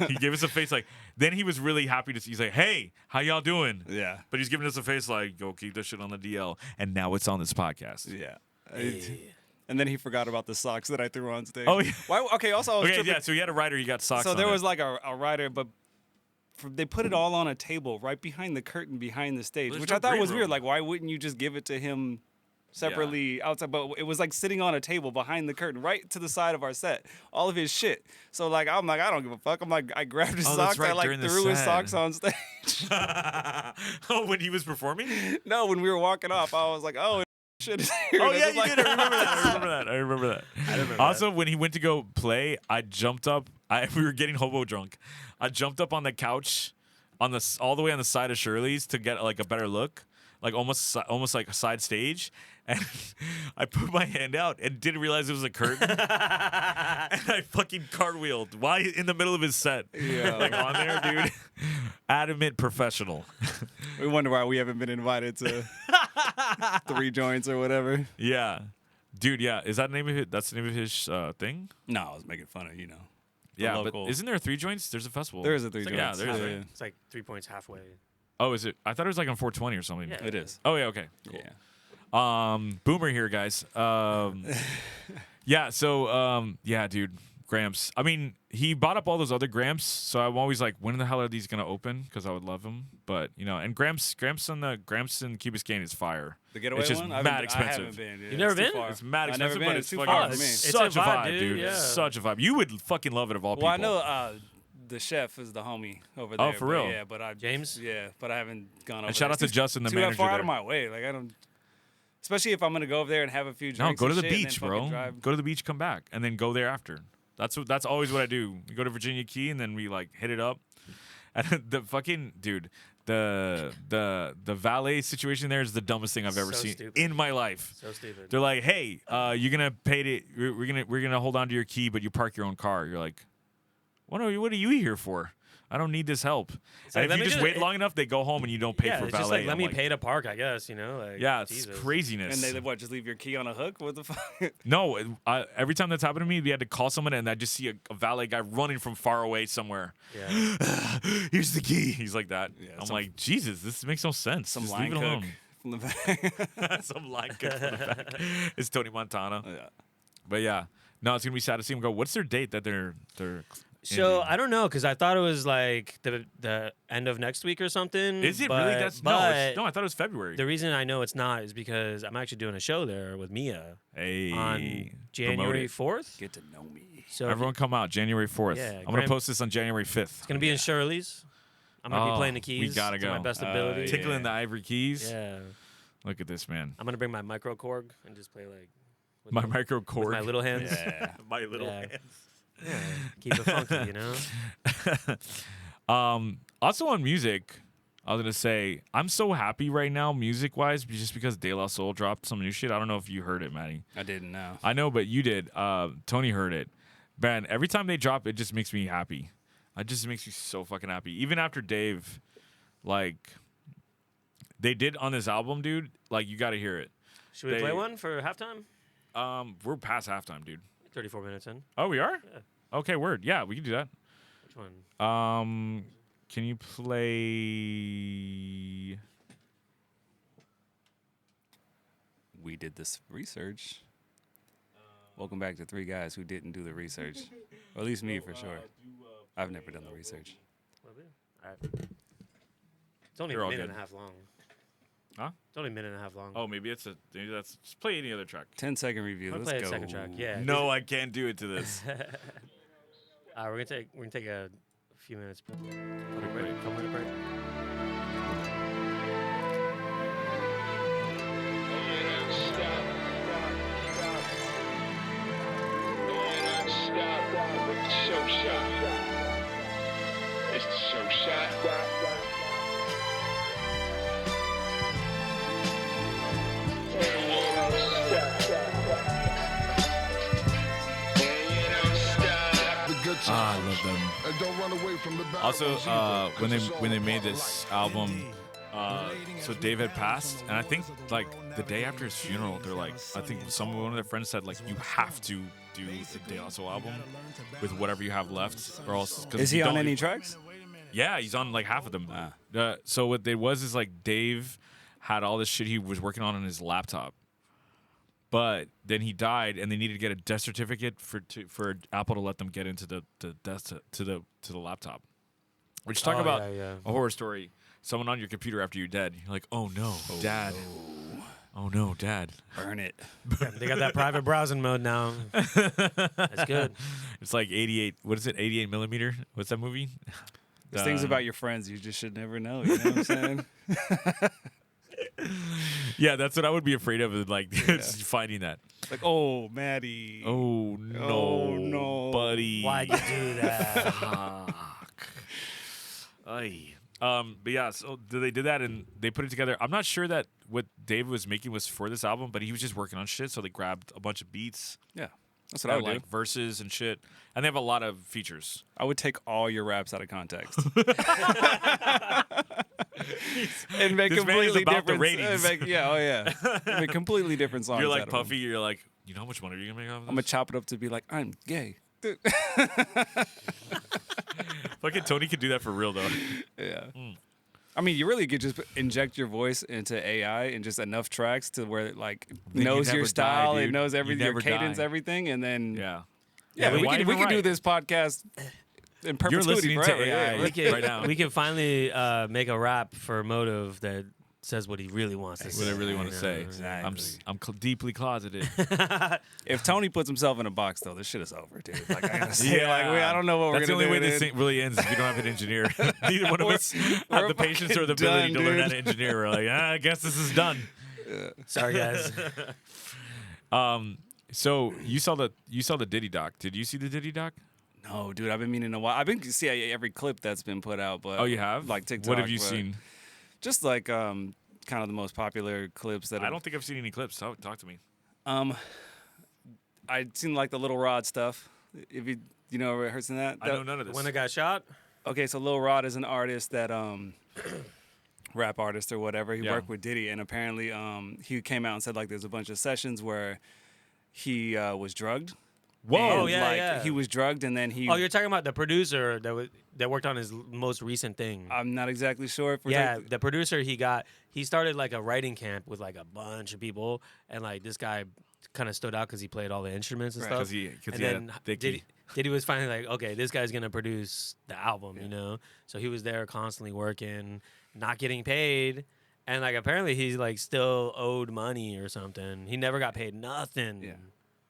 He gave us a face like. Then he was really happy to see. He's like, "Hey, how y'all doing?" Yeah. But he's giving us a face like, "Yo, keep this shit on the DL." And now it's on this podcast. Yeah. And then he forgot about the socks that I threw on stage. Oh yeah. Why? Okay. Also, I was Okay, tripping. yeah. So he had a rider. He got socks. So on there it. was like a rider, but they put it all on a table right behind the curtain behind the stage, There's which no I thought green was room. weird. Like, why wouldn't you just give it to him separately outside? But it was like sitting on a table behind the curtain, right to the side of our set. All of his shit. So like, I'm like, I don't give a fuck. I'm like, I grabbed his Oh, that's socks. I right, like during the threw his set. socks on stage. Oh, when he was performing? No, when we were walking off, I was like, oh. Shit is here. Oh And yeah, I'm you like- did. I remember that. I remember that. Also, when he went to go play, I jumped up. We were getting hobo drunk. I jumped up on the couch, all the way on the side of Shirley's to get like a better look, like almost like a side stage. And I put my hand out and didn't realize it was a curtain. And I fucking cartwheeled. Why in the middle of his set? Yeah. Like on there, dude. Adamant professional. We wonder why we haven't been invited to 3 joints or whatever. Yeah. Dude, yeah. Is that the name of it? That's the name of his thing? No, I was making fun of, the Yeah, local. but isn't there 3 joints? There's a festival. There is a 3 It's joints. like, Yeah, there is. Yeah. It's like 3 points halfway. Oh, is it? I thought it was like on 420 or something. Yeah. It is. Oh, yeah, okay. Cool. Yeah. Boomer here, guys. Yeah, so, yeah, dude. Gramps. I mean, he bought up all those other Gramps, so I'm always like, when the hell are these going to open? Because I would love them. But, and Gramps in Key Biscayne is fire. The getaway it's just one? mad I expensive. haven't been. Yeah, You've never it's too been? far. It's mad I've never expensive, been. but It's it's too fucking far for me. It's such a a vibe, vibe, dude, dude. yeah. Such a vibe. You would fucking love it of all people. Well, I know the chef is the homie over there. Oh, for but real? Yeah, but James? Yeah, but I haven't gone over And shout there. out to It's Justin, the too manager far out there. of my way. Like, I don't... Especially if I'm going to go over there and have a few No, drinks go to and the shit and then beach, fucking bro. drive. Go to the beach, come back, and then go there after. That's always what I do. We go to Virginia Key, and then we like hit it up. And the fucking dude, the valet situation there is the dumbest thing I've ever So seen stupid. in my life. So stupid. They're like, "Hey, you're gonna pay it. We're gonna hold on to your key, but you park your own car." You're like, "What are you here for? I don't need this help." like, And let if you me just just- wait long enough, they go home and you don't pay yeah, for it's valet. just like, let I'm me pay to park, I guess, Like, Yeah, it's Jesus. craziness. And they what? Just leave your key on a hook? What the fuck? No, every time that's happened to me, we had to call someone, and I just see a valet guy running from far away somewhere. Yeah. Here's the key. He's like that. Yeah, I'm some- like, Jesus, this makes no sense. Some Just line leave it cook alone. from the back. Some line cook from the back. It's Tony Montana. Yeah. But yeah, no, it's gonna be sad to see him go. What's their date that they're? So ending? I don't know, because I thought it was like the end of next week or something. Is it but, really? That's but no, I thought it was February. the reason I know it's not is because I'm actually doing a show there with Mia Hey, on promote January it. 4th. Get to know me. So Everyone come out January 4th. Yeah, I'm gonna Graham- post this on January 5th. it's gonna be in Shirley's. I'm gonna Oh, be playing the we keys. gotta to my go. best Oh, ability. yeah. Tickling the ivory keys. Yeah. Look at this, man. I'm gonna bring my micro korg and just play like with My micro with cord. my little hands. Yeah. My little Yeah. hands. Yeah. Keep it funky, Also on music, I was gonna say I'm so happy right now, music wise, just because De La Soul dropped some new shit. I don't know if you heard it, Maddie. I didn't know. I know, but you did. Tony heard it. Man, every time they drop, it just makes me happy. It just makes me so fucking happy. Even after Dave, like, they did on this album, dude. Like, you got to hear it. Should we play one for halftime? We're past halftime, dude. 34 minutes in. Oh, we are? Yeah. Okay, word. Yeah, we can do that. Which one? Can you play? we did this research. Welcome back to three guys who didn't do the research. Or at least me, for sure. I've never done the research. It's only You're a all minute good. and a half long. Huh? It's only a minute and a half long. Oh, maybe that's just play any other track. 10-second review. I'm Let's gonna play go. a second track. Yeah. No, I can't do it to this. We're gonna take a few minutes. Quick break. Couple minute break. It's the show shot. I love them. And don't run away from the bad Also, ones either, 'cause when it's all they made about this life. album, so Dave had passed, and I think like the day after his funeral, they're like, I think one of their friends said like, you have to do the De La Soul album with whatever you have left, or else. 'Cause Is if you he on don't- any tracks? Yeah, he's on like half of them. So what they was is like Dave had all this shit he was working on his laptop, but then he died, and they needed to get a death certificate for Apple to let them get into the death to the laptop. Which talk about a horror story. Someone on your computer after you're dead. You're like, oh no, Dad. Oh no, Dad. Burn it. They got that private browsing mode now. That's good. It's like 88. What is it? 88 millimeter. What's that movie? There's things about your friends you just should never know. You know what I'm saying? Yeah, that's what I would be afraid of. Is like just finding that. Like, oh, Maddie. Oh no, Oh, no. buddy. Why'd you do that? Fuck. Ay. But yeah, so they did that and they put it together. I'm not sure that what Dave was making was for this album, but he was just working on shit. So they grabbed a bunch of beats, Yeah. That's what I would like do. verses and shit, and they have a lot of features. I would take all your raps out of context. And make This man is completely about the different. ratings. Make completely different songs. You're out like of them. Puffy. You're like, you know how much money you're gonna make off of I'm gonna this? chop it up to be like, I'm gay. Fucking Tony could do that for real though. Yeah. I mean, you really could just inject your voice into AI and just enough tracks to where it like Then you knows your never die, style, it dude. knows You everything, your never cadence, die. everything, and then Yeah. yeah, then we why could even do write? this podcast in perpetuity listening to forever. AI. Yeah. We could, Right now. we could finally make a rap for Motive that says what he really wants to say. What I really want to you say. know? Exactly. I'm deeply closeted. If Tony puts himself in a box, though, this shit is over, dude. Like I gotta say, I don't know what That's we're gonna the only do. way this dude. thing really ends is if you don't have an engineer. Neither one of us have we're the patience or the fucking ability done, to learn dude. how to engineer. We're like, I guess this is done. Sorry, guys. So you saw the Diddy doc. Did you see the Diddy doc? No, dude, I've been meaning to watch. I've been see every clip that's been put out, but Oh, you have? like TikTok. What have you but seen? Just like kind of the most popular clips that I don't think I've seen any clips. Talk to me. I'd seen like the Little Rod stuff. If you know, ever heard of that? I know none of this. When the guy shot, Okay, so Lil Rod is an artist that rap artist or whatever. He Yeah. worked with Diddy, and apparently he came out and said like there's a bunch of sessions where he was drugged. Whoa. And, yeah, like, yeah. He was drugged, and then he. oh, you're talking about the producer that worked on his most recent thing. I'm not exactly sure if we're Yeah, talking- the producer he started like a writing camp with like a bunch of people, and like this guy kind of stood out because he played all the instruments and Right. stuff. 'Cause he and had then Dicky. Diddy was finally like, okay, this guy's gonna produce the album, you know. So he was there constantly working, not getting paid, and like apparently he's like still owed money or something. He never got paid nothing. Yeah.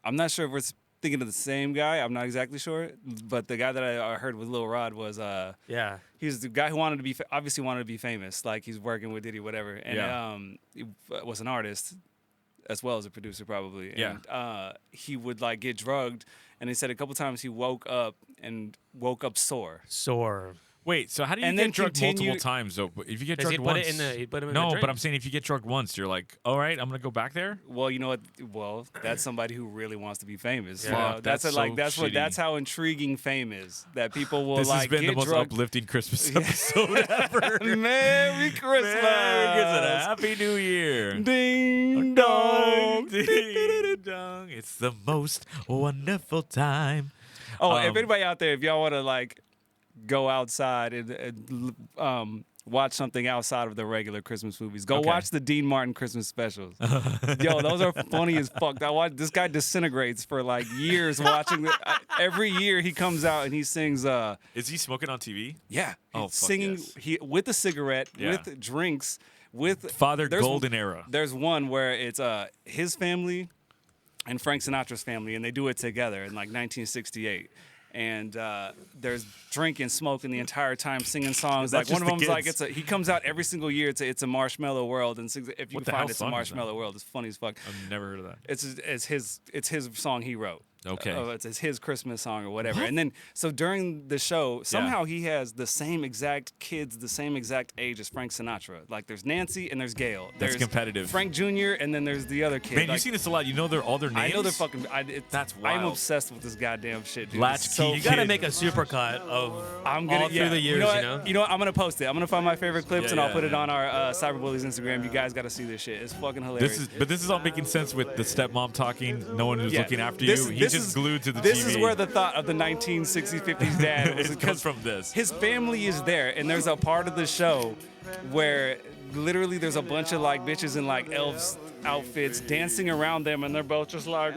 I'm not sure if we're thinking of the same guy. I'm not exactly sure, but the guy that I heard with Lil Rod was Yeah. he's the guy who wanted to be obviously wanted to be famous. Like he's working with Diddy, whatever, and Yeah. he was an artist as well as a producer probably. Yeah. And he would like get drugged, and he said a couple times he woke up sore. Sore. Wait, so how do you And get then drugged multiple continue- times though? If you get Because drugged he put once, it in the he put him in no, the but drink. I'm saying if you get drugged once, you're like, all right, I'm gonna go back there. Well, you know what? Well, that's somebody who really wants to be famous. You Yeah. know? Fuck, that's that's like so that's what shitty. that's how intriguing fame is. That people will This like has been get the most drugged. uplifting Christmas episode ever. Merry Christmas! Merry Christmas. Happy New Year. Ding dong. Ding dong. It's the most wonderful time. Oh, if anybody out there, if y'all want to like go outside and watch something outside of the regular Christmas movies. Go Okay. watch the Dean Martin Christmas specials. Yo, those are funny as fuck. This guy disintegrates for like years watching. Every year he comes out and he sings. Is he smoking on TV? Yeah, Oh, he's fuck singing yes. with a cigarette, Yeah. with drinks, with Father there's- Golden Era. There's one where it's his family and Frank Sinatra's family, and they do it together in like 1968. And there's drinking, smoking the entire time, singing songs. That's Like one of just the them's like kids. he comes out every single year. It's a Marshmallow World, and sings, if you What can the find hell It's a song is that? Marshmallow World. It's funny as fuck. I've never heard of that. It's his song he wrote. Okay. It's his Christmas song or whatever. And then so during the show, somehow he has the same exact kids, the same exact age as Frank Sinatra. Like there's Nancy and there's Gail. That's There's competitive. Frank Jr. and then there's the other kid. Man, Like, you've seen this a lot. You know all their names. I know they're fucking. That's I'm wild. obsessed with this goddamn shit, dude. Latchkey It's so You gotta Kid. make a supercut of I'm gonna all through the years, you know, what? you know? You know what? I'm gonna post it. I'm gonna find my favorite clips Yeah, and I'll yeah, put it yeah. on our Cyberbullies Instagram. You guys gotta see this shit. It's fucking hilarious. This is all making sense with the stepmom talking. No one who's Yeah. looking after This- you. He's this just is- glued to the This TV. is where the thought of the 1960s, 50s dad was. It comes from this. His family is there, and there's a part of the show where literally there's a bunch of like bitches in like elves outfits dancing around them, and they're both just like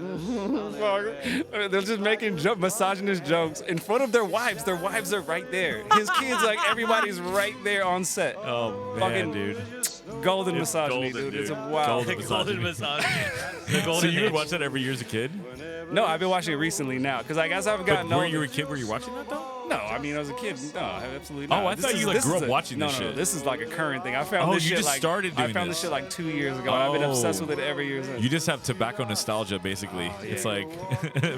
they're just making misogynist jokes in front of their wives. Their wives are right there. His kids, like everybody's right there on set. Oh man, Fucking dude. Golden It's misogyny, golden, dude. It's a dude. wild. Golden golden misogyny. The So golden you would age. watch that every year as a kid? No, I've been watching it recently now because I guess I've But gotten were older. you a kid? Were you watching that though? No, I mean, as a kid, no, absolutely Oh, not. I thought you, like, grew up watching no, this No, shit. this is like a current thing. I found Oh, this you shit just like started doing I found this this. shit like 2 years ago, and I've been obsessed with it every year since. You just have tobacco nostalgia, basically. It's like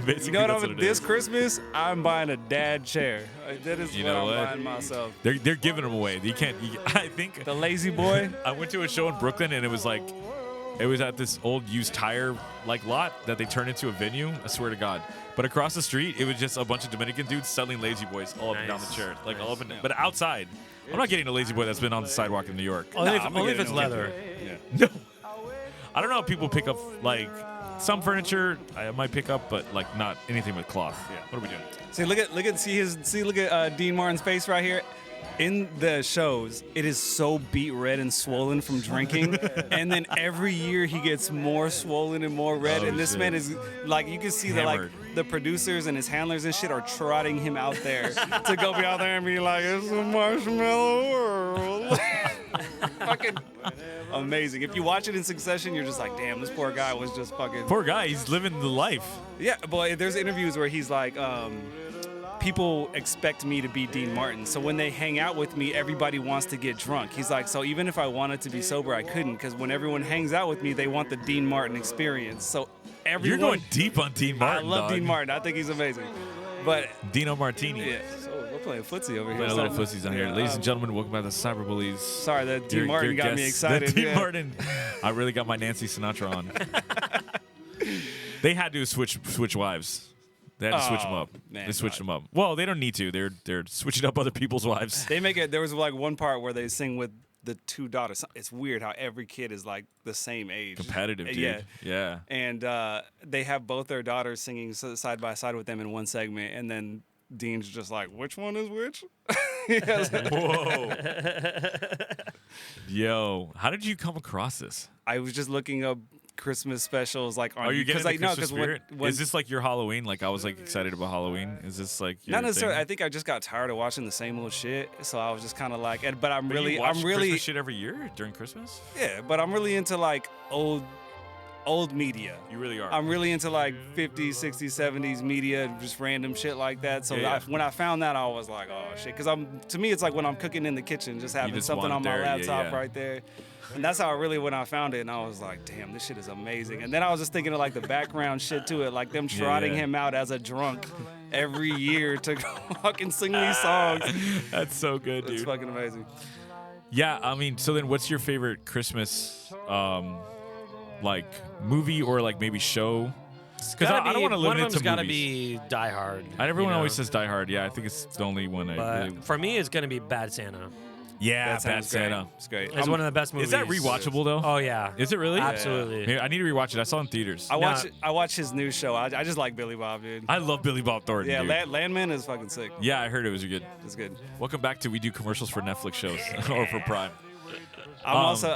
basically You know that's what? what it This is. Christmas, I'm buying a dad chair. That is You what know I'm what? buying myself. They're giving them away. You can't. I think The lazy boy. I went to a show in Brooklyn and it was at this old used tire like lot that they turned into a venue. I swear to God. But across the street, it was just a bunch of Dominican dudes selling lazy boys all up and down the Nice. chair, like all up and down. But outside, I'm not getting a lazy boy that's been on the sidewalk in New York. Only, Nah, I'm if, gonna only get if it's it. leather. No, I don't know if people pick up like some furniture. I might pick up, but like not anything with cloth. Yeah. What are we doing? See, look at Dean Martin's face right here. In the shows, it is so beat red and swollen from drinking, and then every year he gets more swollen and more red. Oh, and this shit. man is like, you can see that like Hammered. the producers and his handlers and shit are trotting him out there to go be out there and be like, it's a marshmallow world. Fucking amazing. If you watch it in succession, you're just like, damn, this poor guy was just fucking. Poor guy, he's living the life. Yeah, but there's interviews where he's like, people expect me to be Dean Martin. So when they hang out with me, everybody wants to get drunk. He's like, so even if I wanted to be sober, I couldn't, because when everyone hangs out with me, they want the Dean Martin experience. So everyone. You're going deep on Dean Martin. I love dog. Dean Martin. I think he's amazing. But Dino Martini. yeah, so we're playing footsie over here. Playing a little So- footsies on here. yeah, Ladies and gentlemen, welcome back to Cyberbullies. Sorry, that Dean Your- Martin your got me guests. excited. That Dean yeah. Martin. I really got my Nancy Sinatra on. They had to switch wives. They had to switch them Oh, up. man, They switched God. them up. Well, they don't need to. They're switching up other people's wives. They make it. There was like one part where they sing with the two daughters. It's weird how every kid is like the same age. Competitive, dude. Yeah. Yeah. And they have both their daughters singing side by side with them in one segment, and then Dean's just like, which one is which? He has- Whoa. Yo, how did you come across this? I was just looking up Christmas specials like on Are you getting the I know Christmas spirit? when Is this like your Halloween? Like I was like excited about Halloween. Is this like your not necessarily. I thing? think I just got tired of watching the same old shit, so I was just kind of like, but I'm But you really, watch I'm really, Christmas shit every year during Christmas. yeah, but I'm really into like old media. You really are. I'm really into like 50s, 60s, 70s media, just random shit like that. So Yeah. when I found that, I was like, oh shit, because to me, it's like when I'm cooking in the kitchen, just having just something want on it my there, yeah, laptop yeah. right there. And that's how I really when I found it, and I was like, damn, this shit is amazing. And then I was just thinking of like the background shit to it, like them trotting yeah. him out as a drunk every year to go fucking sing these songs. That's so good, It's dude. fucking amazing. Yeah, I mean, so then what's your favorite Christmas like movie or like maybe show? Because I don't want to One limit of it them's to gotta movies. be Die Hard. Everyone you know? always says Die Hard. Yeah, I think it's the only one I But really. for me, it's gonna be Bad Santa. Yeah, That sounds Bad great. Santa. It's great. It's one of the best movies. Is that rewatchable though? Oh yeah. Is it really? Absolutely. Maybe I need to rewatch it. I saw it in theaters. I watch his new show. I just like Billy Bob, dude. I love Billy Bob Thornton. Yeah, dude. Landman is fucking sick. Yeah, I heard it was good. It's good. Welcome back to We Do Commercials for Netflix shows or for Prime. I'm also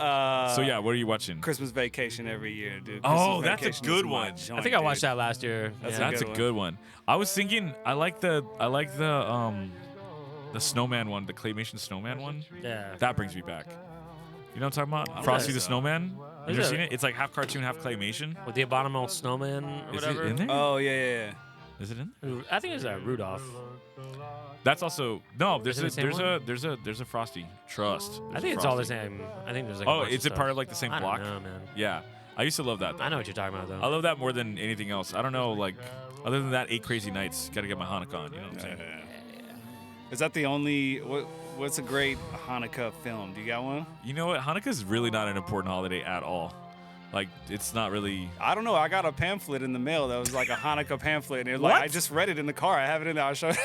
So yeah, what are you watching? Christmas Vacation every year, dude. Oh, Christmas that's a Vacation good is my one. joint, I think I watched dude. that last year. That's Yeah. That's a good good one. I was thinking I like the snowman one, the claymation snowman one. Yeah. That brings me back. You know what I'm talking about? Frosty the Snowman. You Is ever it? seen it? It's like half cartoon, half claymation. With the abominable snowman or Is whatever. it in there? Oh yeah. Is it in there? I think it's Rudolph. That's also no. There's Is it a the same there's a Frosty. Trust. I think it's all the same. I think there's like. Oh, a bunch is of it part stuff. of like the same I block? don't know, man. Yeah, I used to love that. I know what you're talking about though. I love that more than anything else. I don't know, like other than that, 8 Crazy Nights. Got to get my Hanukkah on. You know what I'm saying? Is that the only? What's a great Hanukkah film? Do you got one? You know what? Hanukkah's really not an important holiday at all. Like it's not really. I don't know. I got a pamphlet in the mail that was like a Hanukkah pamphlet, and it, like What? I just read it in the car. I have it in there. I'll show. Is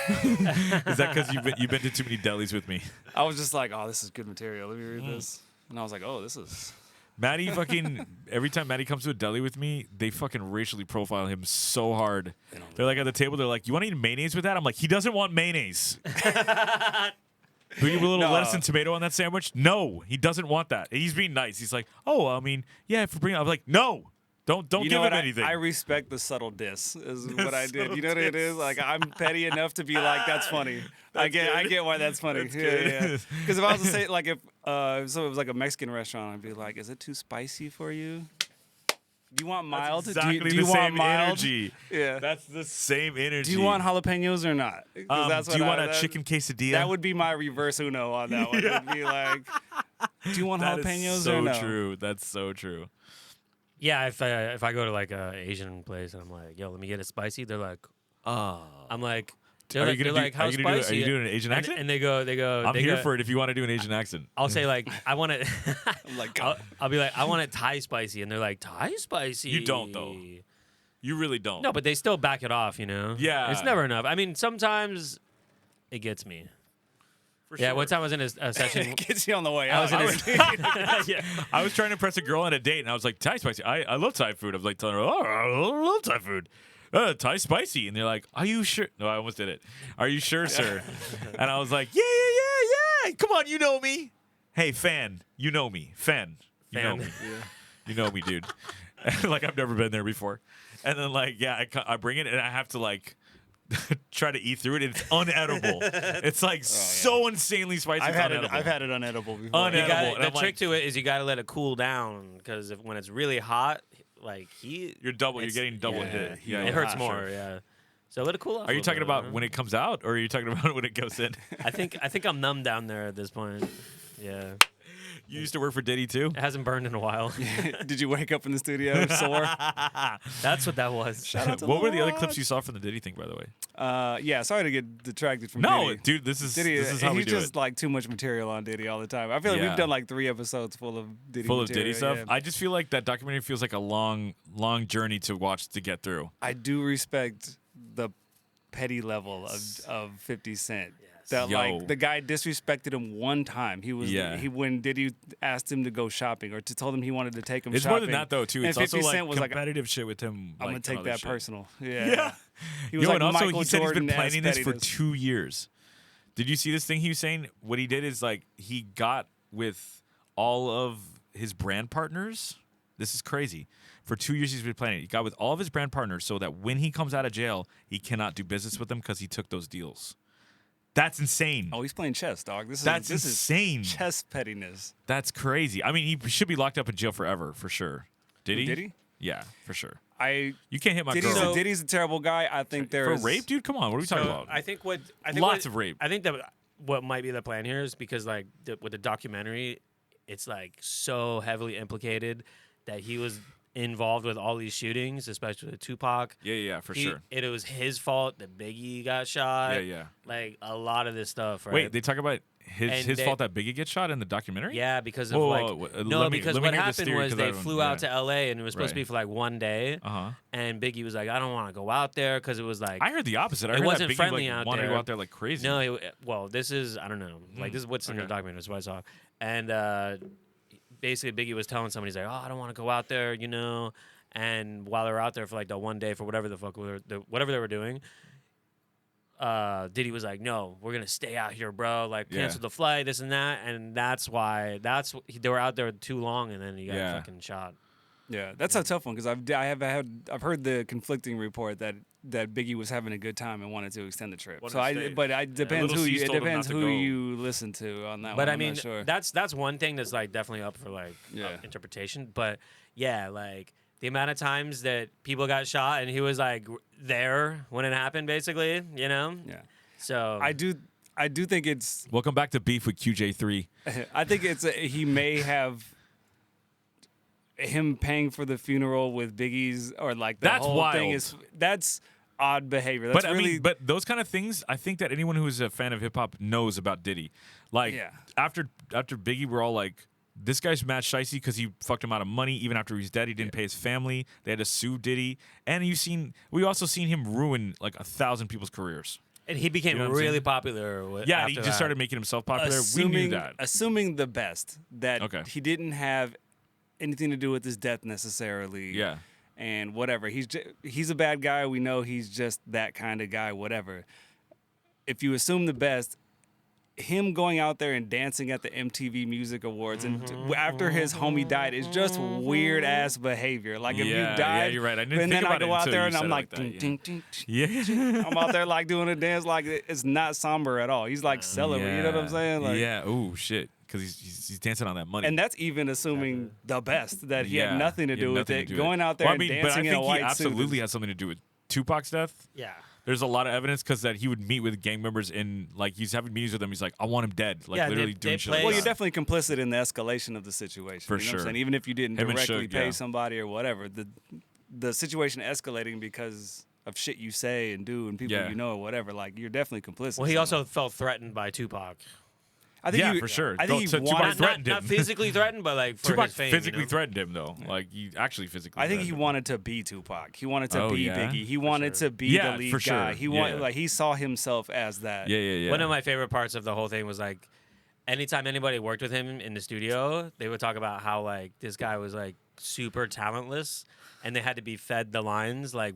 that because you've been to too many delis with me? I was just like, oh, this is good material. Let me read this. And I was like, oh, this is. Maddie fucking every time Maddie comes to a deli with me, they fucking racially profile him so hard. They're like at the table, they're like, "You want to eat mayonnaise with that?" I'm like, "He doesn't want mayonnaise." Do you have a little No. lettuce and tomato on that sandwich? No, he doesn't want that. And he's being nice. He's like, "Oh, I mean, yeah, if we bring it," I'm like, "No, don't You give know him what? anything." I respect the subtle diss. Is what I did. subtle You know what it diss. is? Like I'm petty enough to be like, that's funny. I get why that's funny. That's yeah, good. yeah. Because if I was to say like if so it was like a Mexican restaurant, I'd be like, is it too spicy for you? Do you want mild? exactly do you the want same mild? energy. Yeah. That's the same energy. Do you want jalapenos or not? 'Cause that's do you what want a chicken quesadilla? That would be my reverse Uno on that one. It'd be like, do you want That is jalapenos so or no? true. That's so true. Yeah, if I go to like a Asian place and I'm like, yo, let me get it spicy, they're like, I'm like, they're Are like, you they're gonna like, do, how are you gonna do, spicy? are you doing an Asian and, accent? and they go, I'm they here go, for it if you want to do an Asian accent. I'll say like, I want it. I'm like, I'll be like, I want it Thai spicy, and they're like, Thai spicy. You don't, though. You really don't. No, but they still back it off, you know. Yeah. it's never enough. I mean, sometimes it gets me. For Yeah, sure. one time I was in a session. it gets you on the way I out. was in a, yeah. I was trying to impress a girl on a date, and I was like, Thai spicy. I love Thai food. I was like telling her, oh, I love Thai food. Thai spicy. And they're like, are you sure? No, I almost did it. Are you sure, sir? And I was like, yeah. Come on, you know me. Hey, fan, you know me. Fan, you know me. You know me, dude. Like, I've never been there before. And then, like, yeah, I bring it, and I have to, like, try to eat through it. And it's unedible. It's, like, so insanely spicy. I've it's had unedible. it. I've had it unedible before. Unedible. You gotta, And the I'm trick like- to it is you got to let it cool down because when it's really hot, like You're getting double yeah, hit. yeah, it hurts sure. more. Yeah. So let it cool off. Are a you little talking bit, about you know? when it comes out, or are you talking about when it goes in? I think I'm numb down there at this point. Yeah. You used to work for Diddy too? It hasn't burned in a while. Did you wake up in the studio sore? That's what that was. What were the other clips you saw from the Diddy thing, by the way? Yeah, sorry to get detracted from No, Diddy. dude, this is Diddy, how we he's do just it. like too much material on Diddy all the time. I feel like Yeah. we've done like 3 episodes full of Diddy Full of material, Diddy stuff. yeah. I just feel like that documentary feels like a long journey to watch to get through. I do respect the petty level of 50 Cent. That Yo. like the guy disrespected him one time. He was Yeah. when Diddy asked him to go shopping or to told him he wanted to take him It's shopping. more than that though, too. And It's also 50 like Cent was like, competitive shit with him. I'm gonna like, take and other that shit. personal. Yeah. He was Yo, like and also Michael he said he's been Jordan-esque planning this for pettiness. 2 years. Did you see this thing he was saying? What he did is like he got with all of his brand partners. This is crazy. For 2 years he's been planning. He got with all of his brand partners so that when he comes out of jail, he cannot do business with them because he took those deals. That's insane. Oh, he's playing chess, dog. This That's is insane. chess pettiness. That's crazy. I mean, he should be locked up in jail forever, for sure. Did he? Did he? Yeah, for sure. I You can't hit my Diddy's girl. Diddy's a terrible guy. I think For there's rape, dude? Come on. What are we talking So about? I think Lots of rape. I think that what might be the plan here is because like with the documentary, it's like so heavily implicated that he was involved with all these shootings, especially with Tupac. Yeah, for sure. It was his fault that Biggie got shot. Yeah. Like a lot of this stuff, right? Wait, they talk about his fault that Biggie gets shot in the documentary? Yeah, because of because what happened was they flew out to LA and it was supposed to be for like one day. And Biggie was like, I don't want to go out there because it was like I heard the opposite. I it heard wasn't that Biggie friendly out wanted there. to go out there like crazy. No, well, this is I don't know. Like this is what's in the documentary. That's what I saw. And basically Biggie was telling somebody, he's like, oh, I don't want to go out there, you know. And while they were out there for like the one day for whatever the fuck whatever they were doing, Diddy was like, no, we're gonna stay out here, bro. Like cancel the flight, this and that, and that's why they were out there too long, and then he got fucking shot. Yeah, that's a tough one because I've heard the conflicting report that Biggie was having a good time and wanted to extend the trip. It depends who you listen to on that. But one. I mean, I'm not sure. that's one thing that's like definitely up for like interpretation. But yeah, like the amount of times that people got shot and he was like there when it happened, basically, you know. Yeah. So I do think it's. Welcome back to Beef with QJ3. I think he may have. Him paying for the funeral with Biggie's or like That's whole wild. thing that's odd behavior. That's but those kind of things, I think that anyone who's a fan of hip hop knows about Diddy. Like after Biggie, we're all like, this guy's mad shicey because he fucked him out of money. Even after he's dead, he didn't pay his family. They had to sue Diddy, and we also seen him ruin like 1,000 people's careers. And he became really popular. He just started making himself popular. We knew that. Assuming the best that he didn't have anything to do with his death necessarily. Yeah. And whatever. He's a bad guy. We know he's just that kind of guy, whatever. If you assume the best, him going out there and dancing at the MTV Music Awards and after his homie died is just weird ass behavior. Like if you died, you're right. I didn't and think then I about go it out until there you and said I'm it like, that, ding, ding, yeah. I'm out there like doing a dance like it's not somber at all. He's like celebrating. You know what I'm saying? Like, Oh shit. Because he's dancing on that money. and that's even assuming the best that he had nothing to do with it. Going out there and dancing but I in a think white he absolutely suit. has something to do with Tupac's death. Yeah. There's a lot of evidence because that he would meet with gang members in like he's having meetings with them. He's like, I want him dead. Like literally doing shit. Well, you're definitely complicit in the escalation of the situation. For you know sure. what I'm saying? Even if you didn't Him and directly Suge, pay somebody or whatever, the situation escalating because of shit you say and do and people you know or whatever, like you're definitely complicit. Well, he also felt threatened by Tupac. I think for sure. I think he Tupac threatened him. Not physically threatened, but like for Tupac his fame, physically threatened him though. Like he actually physically. I think he threatened him. wanted to be Tupac. He wanted to be Biggie. He wanted to be Yeah, the lead for sure. guy. He wanted like he saw himself as that. Yeah. One of my favorite parts of the whole thing was like, anytime anybody worked with him in the studio, they would talk about how like this guy was like super talentless, and they had to be fed the lines like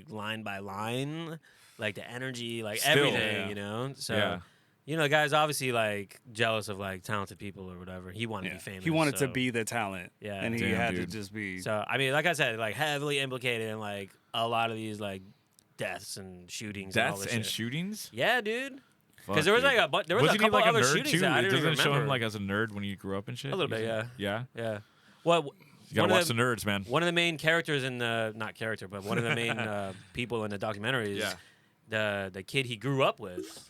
line by line, like the energy, like everything, you know. So. You know, the guy's obviously like jealous of like talented people or whatever. He wanted to be famous. He wanted to be the talent. Yeah. And he had to just be. So I mean, like I said, like heavily implicated in like a lot of these like deaths and shootings. Deaths and, all and this shit. shootings. Yeah, dude. Fuck, Because there was dude. like there was Wasn't a couple he like other a nerd shootings too? that I It didn't doesn't even show him remember. like as a nerd when you grew up and shit. A little bit, yeah. Yeah. Yeah. Well, You gotta watch the nerds, man. one of the main characters in the but one of the main people in the documentary is the kid he grew up with.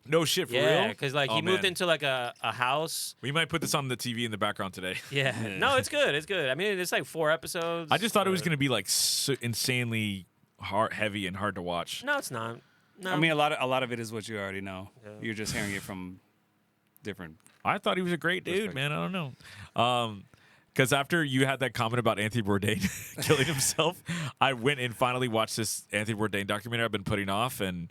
No shit, for real? Yeah, because like he moved man. into like a house. We might put this on the TV in the background today. Yeah. No, it's good. It's good. I mean, it's like 4 episodes. I just thought it was gonna be like so insanely heavy and hard to watch. No, it's not. No. I mean, a lot of it is what you already know. Yeah. You're just hearing it from different. I thought he was a great dude, man. I don't know. Because after you had that comment about Anthony Bourdain killing himself, I went and finally watched this Anthony Bourdain documentary I've been putting off, and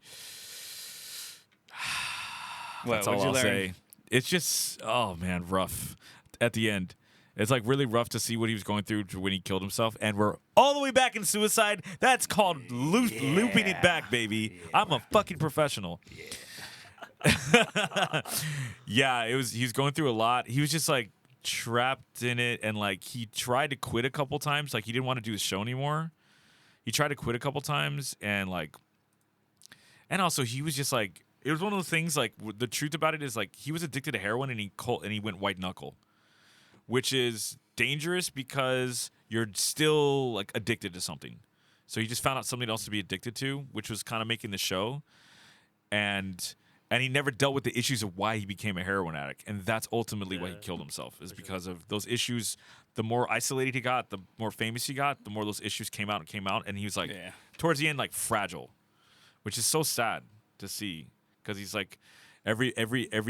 that's all I'll say. It's just, oh man, rough at the end. It's like really rough to see what he was going through when he killed himself, and we're all the way back in Suicide. That's called looping it back, baby. I'm a fucking professional. Yeah, he was going through a lot. He was just like trapped in it, and like he tried to quit a couple times. Like he didn't want to do the show anymore. He tried to quit a couple times, and also he was just like, it was one of those things. Like the truth about it is like he was addicted to heroin, and he went white knuckle, which is dangerous because you're still like addicted to something. So he just found out something else to be addicted to, which was kind of making the show, and and he never dealt with the issues of why he became a heroin addict, and that's ultimately why he killed himself. Is because of those issues. The more isolated he got, the more famous he got, the more those issues came out, and he was like, towards the end, like fragile, which is so sad to see because he's like every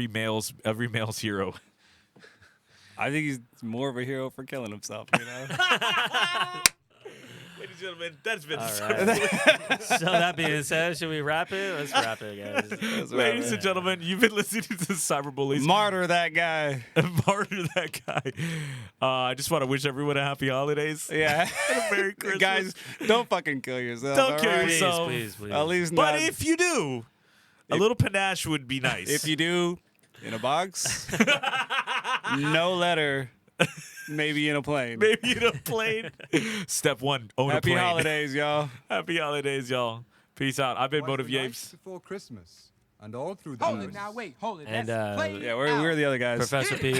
male's hero. I think he's more of a hero for killing himself. You know. Ladies and gentlemen, that's been So that being said, should we wrap it? Let's wrap it, guys. Ladies and gentlemen, you've been listening to the Cyberbullies. Martyr that guy. Martyr that guy. I just want to wish everyone a happy holidays. Yeah. And a Merry Christmas. Guys, don't fucking kill yourself. Don't kill right? yourself. Please. At least But not. if you do, a little panache would be nice. If you do, in a box, no letter, maybe in a plane. Maybe in a plane. Step 1, own Happy a plane. holidays, y'all. Happy holidays, y'all. Peace out. I've been Motive Yapes. Before Christmas and all through the Hold night. it now, wait, hold it. And, Let's play Yeah, we're the other guys. Professor P.